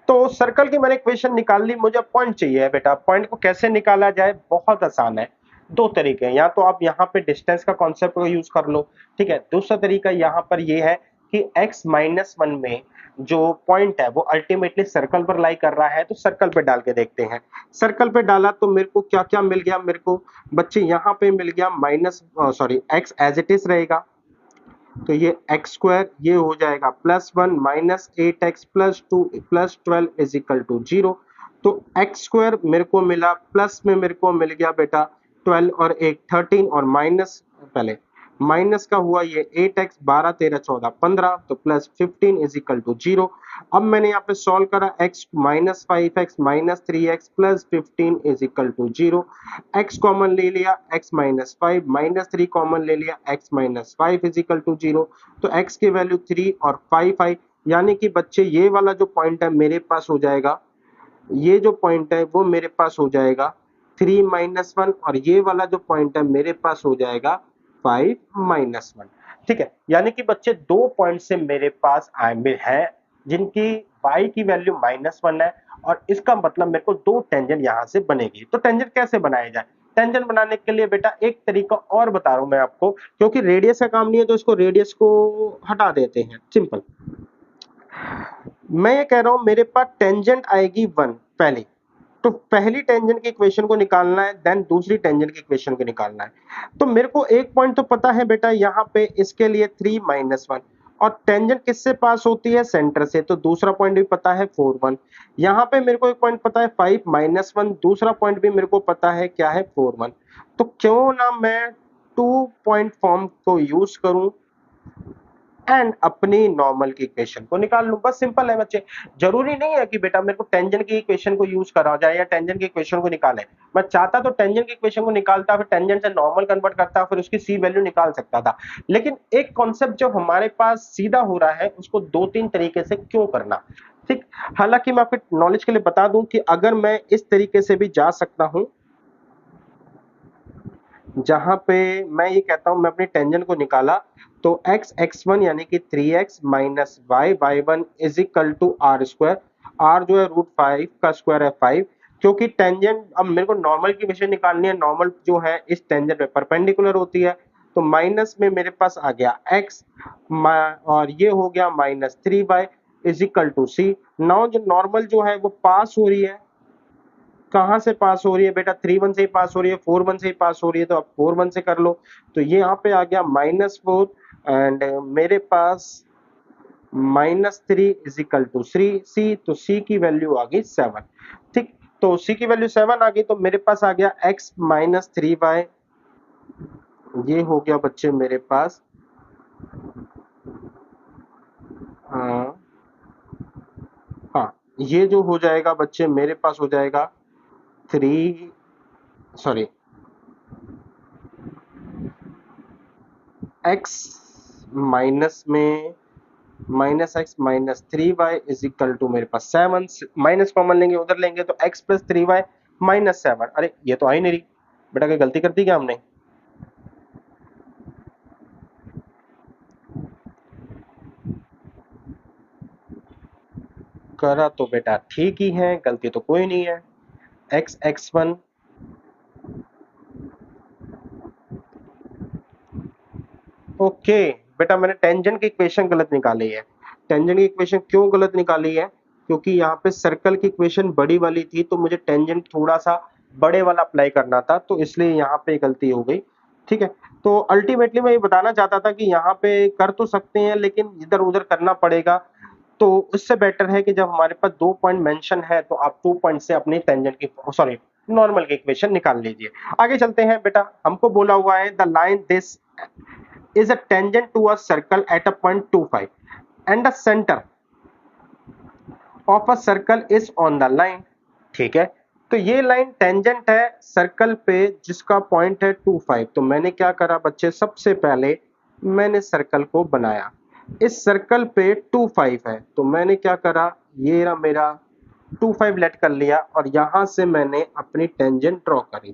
तो सर्कल की मैंने इक्वेशन निकाल ली, मुझे पॉइंट चाहिए है बेटा। पॉइंट को कैसे निकाला जाए, बहुत आसान है। दो तरीके हैं, या तो आप यहाँ पे डिस्टेंस का कॉन्सेप्ट को यूज कर लो, ठीक है। दूसरा तरीका यहाँ पर ये है कि x-1 में जो पॉइंट है वो अल्टीमेटली सर्कल पर लाई कर रहा है, तो सर्कल पे डाल के देखते हैं। सर्कल पे डाला तो मेरे को क्या क्या मिल गया, मेरे को बच्चे यहाँ पे मिल गया x एज इट इज रहेगा, तो ये एक्स स्क्वायर ये हो जाएगा +1 -8x +2 +12 इज इक्वल टू 0। तो एक्स स्क्वायर मेरे को मिला, प्लस में मेरे को मिल गया बेटा 12 और 1 13 और माइनस, पहले माइनस का हुआ ये 8x 12 13 14 15, तो +15 इज इक्वल टू 0। अब मैंने यहाँ पे सॉल्व करा, x -5x -3x +15 is equal to 0। x common ले लिया, x -5 -3 कॉमन ले लिया, x -5 इज इक्वल टू 0। तो x की वैल्यू 3 और 5 आई, यानी कि बच्चे ये वाला जो पॉइंट है मेरे पास हो जाएगा, ये जो पॉइंट है वो मेरे पास हो जाएगा 3 -1, और ये वाला जो पॉइंट है मेरे पास हो जाएगा 5 -1, ठीक है। यानी कि बच्चे दो पॉइंट से मेरे पास आए हैं जिनकी y की वैल्यू -1 है, और इसका मतलब मेरे को दो टेंजेंट यहां से बनेगी। तो टेंजेंट कैसे बनाया जाए, टेंजेंट बनाने के लिए बेटा एक तरीका और बता रहा हूं मैं आपको, क्योंकि रेडियस का काम नहीं है तो इसको रेडियस को हटा देते हैं, सिंपल। मैं ये कह रहा हूं मेरे पास टेंजेंट आएगी 1 पहले, तो पहली टेंजेंट की इक्वेशन को निकालना है, देन दूसरी टेंजेंट की इक्वेशन को निकालना है। तो मेरे को एक पॉइंट तो पता है बेटा यहाँ पे, इसके लिए 3 -1, और टेंजेंट किससे पास होती है, सेंटर से, तो दूसरा पॉइंट भी पता है 4 1। यहाँ पे मेरे को एक पॉइंट पता है 5 -1, दूसरा पॉइंट भी मेरे को पता है क्या है 4 1। तो क्यों ना मैं 2 पॉइंट फॉर्म को यूज करूं एंड अपनी नॉर्मल की इक्वेशन को निकाल लूं, बस सिंपल है बच्चे। जरूरी नहीं है कि बेटा मेरे को टेंजेंट की इक्वेशन को यूज करा जाए या टेंजेंट की इक्वेशन को निकाले। मैं चाहता तो टेंजेंट की इक्वेशन को निकालता, फिर टेंजेंट से नॉर्मल कन्वर्ट करता, फिर उसकी सी वैल्यू निकाल सकता था। लेकिन एक कॉन्सेप्ट जो हमारे पास सीधा हो रहा है उसको दो तीन तरीके से क्यों करना, ठीक। हालांकि मैं आपके नॉलेज के लिए बता दूं कि अगर मैं इस तरीके से भी जा सकता हूं, जहां पे मैं ये कहता हूं मैं अपनी टेंजेंट को निकाला, तो x(x1) यानी कि 3x minus y(y1) is equal to r square. R जो है √5 का स्क्वायर है 5, क्योंकि टेंजेंट अब मेरे को नॉर्मल की वैल्यू निकालनी है, नॉर्मल जो है इस टेंजेंट पे परपेंडिकुलर होती है, तो माइनस में मेरे पास आ गया x, और ये हो गया -3y is equal to c. Now जो नॉर्मल जो है वो पास हो रही है, कहां से पास हो रही है बेटा, 3 1 से ही पास हो रही है, 4 1 से ही पास हो रही है, तो अब 4 1 से कर लो। तो ये यहाँ पे आ गया -4, एंड मेरे पास -3 इज इक्वल टू सी, तो सी की वैल्यू आ गई 7, ठीक। तो सी की वैल्यू 7 आ गई, तो मेरे पास आ गया x -3y, ये हो गया बच्चे मेरे पास हाँ, हाँ, ये जो हो जाएगा बच्चे मेरे पास हो जाएगा 3, सॉरी, x माइनस में -x -3y is equal to मेरे पास 7, माइनस कॉमन लेंगे उधर लेंगे तो x + 3y -7। अरे ये तो आ ही नहीं रही बेटा, कोई गलती कर दी क्या हमने? करा तो बेटा ठीक ही है, गलती तो कोई नहीं है। x x1, ओके बेटा, मैंने टेंजेंट की इक्वेशन गलत निकाली है। टेंजेंट की इक्वेशन क्यों गलत निकाली है, क्योंकि यहाँ पे सर्कल की इक्वेशन बड़ी वाली थी, तो मुझे टेंजेंट थोड़ा सा बड़े वाला अप्लाई करना था, तो इसलिए यहाँ पे गलती हो गई। ठीक है। तो अल्टीमेटली मैं ये बताना चाहता था कि यहाँ पे कर तो सकते हैं लेकिन इधर उधर करना पड़ेगा, तो उससे बेटर है कि जब हमारे पास 2 पॉइंट मेंशन है तो आप 2 पॉइंट से अपनी टेंजेंट की सॉरी नॉर्मल की इक्वेशन निकाल लीजिए। आगे चलते हैं बेटा, हमको बोला हुआ है the line this is a tangent to a circle at a point 25 and the centre of a circle is on the line. ठीक है, तो ये लाइन टेंजेंट है सर्कल पे जिसका पॉइंट है 25। तो मैंने क्या करा बच्चे, सबसे पहले मैंने सर्कल को बनाया, इस सर्कल पे 25 है तो मैंने क्या करा, ये रहा मेरा 25 लेट कर लिया और यहां से मैंने अपनी टेंजेंट ड्रॉ करी।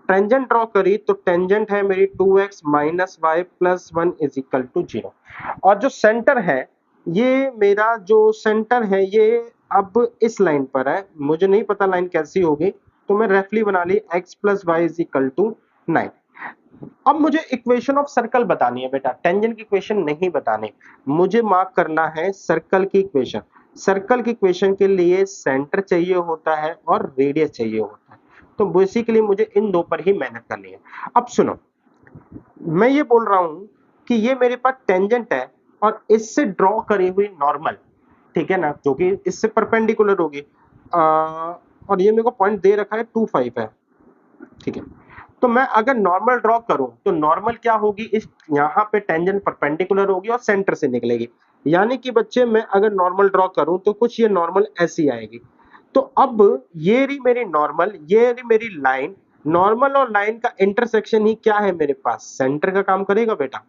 टेंजेंट ड्रॉ करी तो टेंजेंट है मेरी 2x minus y plus 1 is equal to 0। और जो सेंटर है, ये मेरा जो सेंटर है ये अब इस लाइन पर है, मुझे नहीं पता लाइन कैसी होगी, तो मैं रेफली बना ली x plus y is equal to 9। अब मुझे इक्वेशन ऑफ सर्कल बतानी है बेटा, टेंजेंट की इक्वेशन नहीं बतानी, मुझे मार्क करना है सर्कल की इक्वेशन। सर्कल की इक्वेशन के लिए सेंटर चाहिए होता है और रेडियस चाहिए होता है, तो बेसिकली मुझे इन दो पर ही मेहनत करनी है। अब सुनो, मैं ये बोल रहा हूं कि ये मेरे पास टेंजेंट है और इससे ड्रॉ करी हुई नॉर्मल, ठीक है ना, जो कि इससे परपेंडिकुलर होगी, और ये मेरे को पॉइंट दे रखा है 25 है। ठीक है, तो मैं अगर नॉर्मल ड्रॉ करूं तो नॉर्मल क्या होगी, इस यहाँ पे टेंजेंट परपेंडिकुलर होगी और सेंटर से निकलेगी, यानी कि बच्चे मैं अगर नॉर्मल ड्रॉ करूं तो कुछ ये नॉर्मल ऐसी आएगी। तो अब ये रही मेरी नॉर्मल, ये रही मेरी लाइन, नॉर्मल और लाइन का इंटरसेक्शन ही क्या है मेरे पास, सेंटर का काम करेगा बेटा।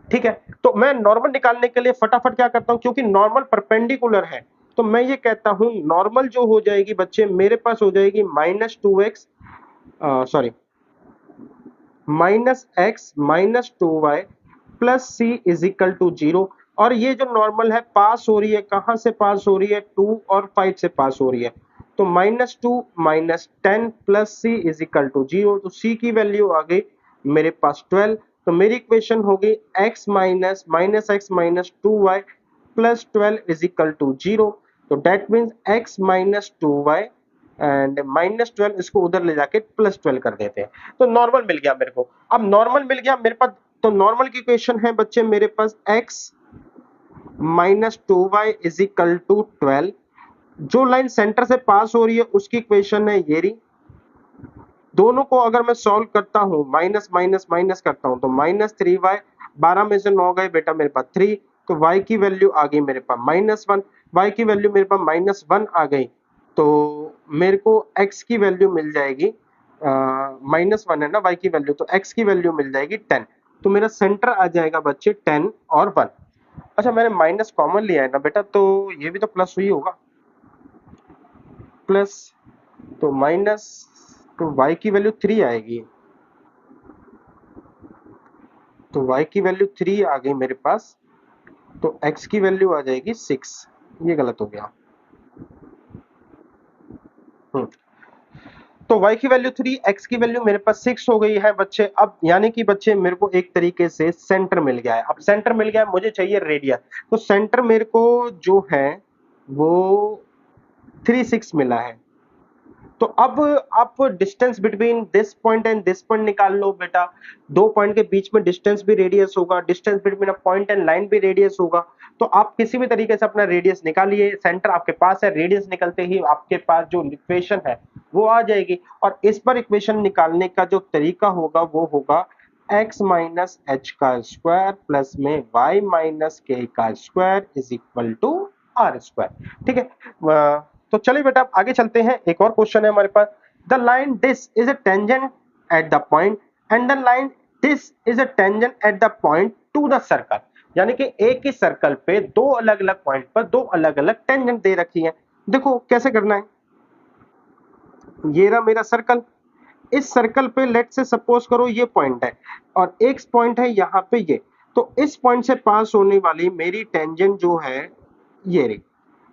ठीक है, तो मैं नॉर्मल निकालने के लिए फटाफट क्या करता हूं, क्योंकि नॉर्मल परपेंडिकुलर है तो मैं ये कहता हूं नॉर्मल जो हो जाएगी बच्चे मेरे पास हो जाएगी -2x, sorry -x -2y plus c is equal to 0। और ये जो नॉर्मल है पास हो रही है, कहां से पास हो रही है, 2 और 5 से पास हो रही है, तो -2 -10 plus c is equal to 0। तो सी की वैल्यू आ गई मेरे पास 12। तो मेरी इक्वेशन होगी x minus minus x minus 2y plus 12 is equal to 0। तो that means x minus 2y and -12, इसको उधर ले जाके +12 कर देते हैं, तो नॉर्मल मिल गया मेरे को। अब नॉर्मल मिल गया मेरे पास, तो नॉर्मल की इक्वेशन है बच्चे मेरे पास x -2y is equal to 12। जो लाइन सेंटर से पास हो रही है उसकी इक्वेशन है ये रही, दोनों को अगर मैं सॉल्व करता हूं, माइनस माइनस माइनस करता हूं, तो -3y, 12 में से 9 गए बेटा मेरे पास 3, तो y की वैल्यू आ गई मेरे पास -1, y की वैल्यू मेरे पास -1 आ गई, तो मेरे को x की वैल्यू मिल जाएगी, -1 है ना y की वैल्यू, तो x की वैल्यू मिल जाएगी 10। तो मेरा सेंटर आ जाएगा बच्चे 10 और 1। अच्छा, मैंने माइनस कॉमन लिया है ना बेटा, तो ये भी तो प्लस हुई होगा, प्लस, तो माइनस, तो y की वैल्यू 3 आएगी, तो y की वैल्यू 3 आ गई मेरे पास, तो x की वैल्यू आ जाएगी 6। ये गलत हो गया। हम्म, तो y की वैल्यू 3, x की वैल्यू मेरे पास 6 हो गई है बच्चे। अब यानी कि बच्चे मेरे को एक तरीके से सेंटर मिल गया है। अब सेंटर मिल गया है, मुझे चाहिए रेडियस, तो सेंटर मेरे को जो है वो 3 6 मिला है। तो अब आप distance between this point and this point निकाल लो बेटा, दो पॉइंट के बीच में डिस्टेंस भी रेडियस होगा, distance between a point and line भी रेडियस होगा, तो आप किसी भी तरीके से अपना रेडियस निकालिए, सेंटर आपके पास है, रेडियस निकलते ही आपके पास जो इक्वेशन है वो आ जाएगी। और इस पर इक्वेशन निकालने का जो तरीका होगा वो होगा x माइनस एच का स्क्वायर प्लस में y माइनस के का square is equal to r square. ठीक है, तो चलिए बेटा अब आगे चलते हैं। एक और क्वेश्चन है हमारे पास, the line this is a tangent at the point and the line this is a tangent at the point to the circle. यानी कि एक ही सर्कल पे दो अलग अलग पॉइंट पर दो अलग अलग टेंजेंट दे रखी है। देखो कैसे करना है, ये रहा मेरा सर्कल, इस सर्कल पे लेट से सपोज करो ये पॉइंट है और एक पॉइंट है यहाँ पे ये, तो इस पॉइंट से पास होने वाली मेरी टेंजेंट जो है ये रही,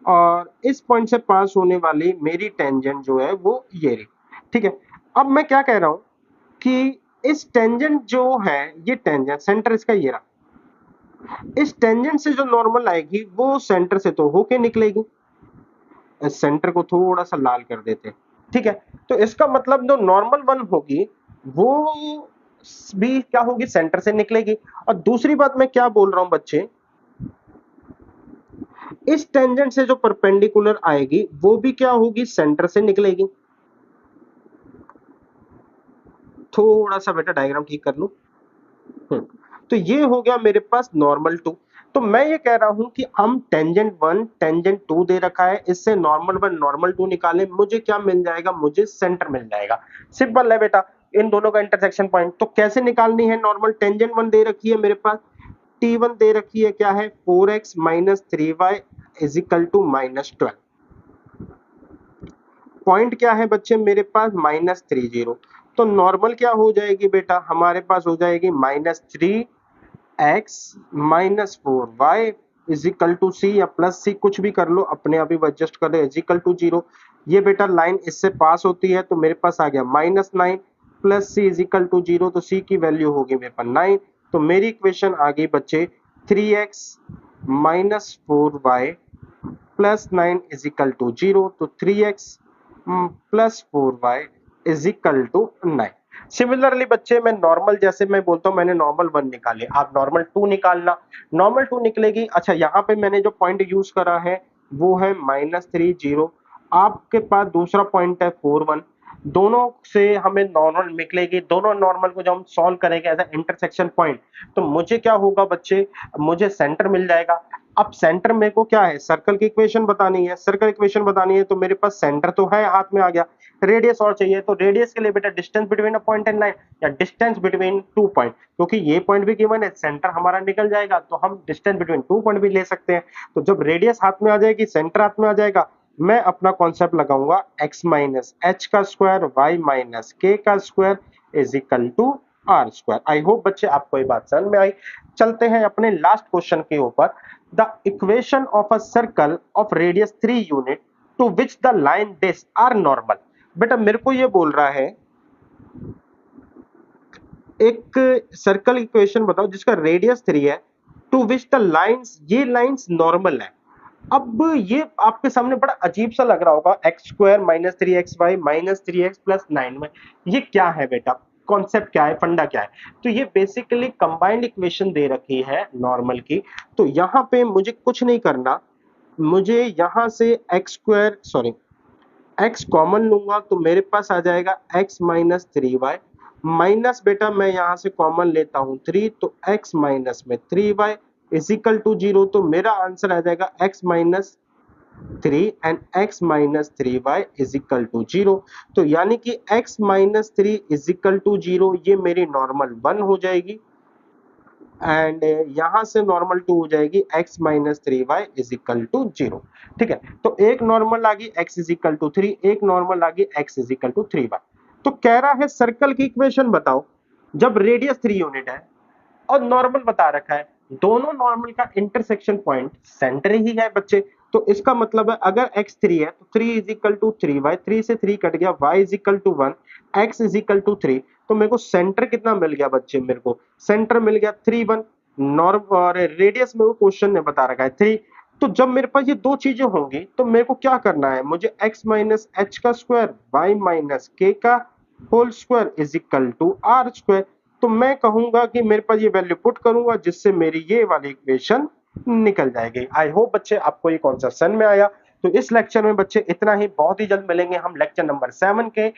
और इस पॉइंट से पास होने वाली मेरी टेंजेंट जो है वो ये रही। ठीक है, अब मैं क्या कह रहा हूं कि इस टेंजेंट जो है, ये टेंजेंट सेंटर इसका ये रहा, इस टेंजेंट से जो नॉर्मल आएगी वो सेंटर से तो होके निकलेगी। इस सेंटर को थोड़ा सा लाल कर देते हैं। ठीक है, तो इसका मतलब जो नॉर्मल वन होगी वो भी क्या होगी, सेंटर से निकलेगी। और दूसरी बात मैं क्या बोल रहा हूं बच्चे, इस टेंजेंट से जो परपेंडिकुलर आएगी वो भी क्या होगी, सेंटर से निकलेगी। थोड़ा सा बेटा डायग्राम ठीक कर लूं। तो ये हो गया मेरे पास नॉर्मल टू। तो मैं ये कह रहा हूं कि हम टेंजेंट वन टेंजेंट टू दे रखा है, इससे नॉर्मल वन नॉर्मल टू निकाले, मुझे क्या मिल जाएगा, मुझे सेंटर मिल जाएगा। सिंपल है बेटा, इन दोनों का इंटरसेक्शन पॉइंट। तो कैसे निकालनी है नॉर्मल, टेंजेंट वन दे रखी है मेरे पास, टी वन दे रखी है क्या है, 4x minus 3y is equal to -12। Point क्या है बच्चे मेरे पास, -30। तो नॉर्मल क्या हो जाएगी बेटा, हमारे पास हो जाएगी -3x minus 4y is equal to c, या प्लस सी कुछ भी कर लो, अपने आप ही एडजस्ट कर लो, इज इक्वल टू 0। ये बेटा लाइन इससे पास होती है, तो मेरे पास आ गया -9 plus c is equal to 0। तो सी की वैल्यू होगी मेरे पास 9। तो मेरी इक्वेशन आ गई बच्चे 3x minus 4y plus 9 is equal to 0। तो 3x plus 4y is equal to 9। Similarly बच्चे मैं नॉर्मल, जैसे मैं बोलता हूं मैंने नॉर्मल वन निकाले, आप नॉर्मल टू निकालना। नॉर्मल टू निकलेगी। अच्छा, यहाँ पे मैंने जो पॉइंट यूज करा है वो है -30। आपके पास दूसरा पॉइंट है 4 1। दोनों से हमें नॉर्मल निकलेगी, दोनों नॉर्मल को जब हम सॉल्व करेंगे एज इंटरसेक्शन पॉइंट, तो मुझे क्या होगा बच्चे, मुझे सेंटर मिल जाएगा। अब सेंटर मेरे को क्या है, सर्कल की इक्वेशन बतानी है। सर्कल इक्वेशन बतानी है तो मेरे पास सेंटर तो है, हाथ में आ गया। रेडियस और चाहिए, तो रेडियस के लिए बेटा distance between a point and line, या डिस्टेंस बिटवीन टू पॉइंट, क्योंकि ये पॉइंट भी गिवन है, सेंटर हमारा निकल जाएगा, तो हम डिस्टेंस बिटवीन टू पॉइंट भी ले सकते हैं। तो जब रेडियस हाथ में आ जाएगी, सेंटर हाथ में आ जाएगा, मैं अपना कॉन्सेप्ट लगाऊंगा x माइनस एच का स्क्वायर y माइनस के का square is equal to r square. I hope बच्चे आपको ये बात समझ में आई। चलते हैं अपने लास्ट क्वेश्चन के ऊपर। The equation of a circle of radius 3 unit to which the line this are normal. बेटा मेरे को ये बोल रहा है एक सर्कल इक्वेशन बताओ जिसका रेडियस 3 है, टू विच द लाइंस, ये लाइंस नॉर्मल है। अब ये आपके सामने बड़ा अजीब सा लग रहा होगा, x square minus 3xy minus 3x plus 9 में, ये क्या है बेटा, कॉन्सेप्ट क्या है, फंडा क्या है। तो ये बेसिकली कंबाइंड इक्वेशन दे रखी है नॉर्मल की। तो यहाँ पे मुझे कुछ नहीं करना, मुझे यहाँ से x square sorry x common लूंगा, तो मेरे पास आ जाएगा x माइनस 3y माइनस, बेटा मैं यहाँ से कॉमन लेता हूँ 3, तो x माइनस में 3y इज इक्वल टू 0। तो मेरा आंसर आ जाएगा x minus 3 and x minus 3y is equal to 0। तो यानी कि x minus 3 is equal to 0, ये मेरी नॉर्मल 1 हो जाएगी, एंड यहां से नॉर्मल 2 हो जाएगी x minus 3y is equal to 0। ठीक है, तो एक नॉर्मल आ गई x इज इक्वल टू 3, एक नॉर्मल आ गई x is equal to 3y। तो कह रहा है सर्कल की इक्वेशन बताओ जब रेडियस 3 यूनिट है और नॉर्मल बता रखा है, दोनों नॉर्मल का इंटरसेक्शन पॉइंट सेंटर ही है बच्चे। तो इसका मतलब है अगर x 3 है तो 3 इज इक्वल टू 3y, 3 से 3 कट गया, y is equal to 1, x is equal to 3। तो मेरे को सेंटर कितना मिल गया बच्चे, मेरे को सेंटर मिल गया 3 1। नॉर्म और रेडियस में वो क्वेश्चन ने बता रखा है 3। तो जब मेरे पास ये दो चीजें होंगी तो मेरे को क्या करना है, मुझे x माइनस एच का स्क्वायर y माइनस के का whole square is equal to r square. तो मैं कहूंगा कि मेरे पास ये वैल्यू पुट करूंगा जिससे मेरी ये वाली इक्वेशन निकल जाएगी। आई होप बच्चे आपको ये कॉन्सेप्ट समझ में आया। तो इस लेक्चर में बच्चे इतना ही, बहुत ही जल्द मिलेंगे हम लेक्चर नंबर 7 के।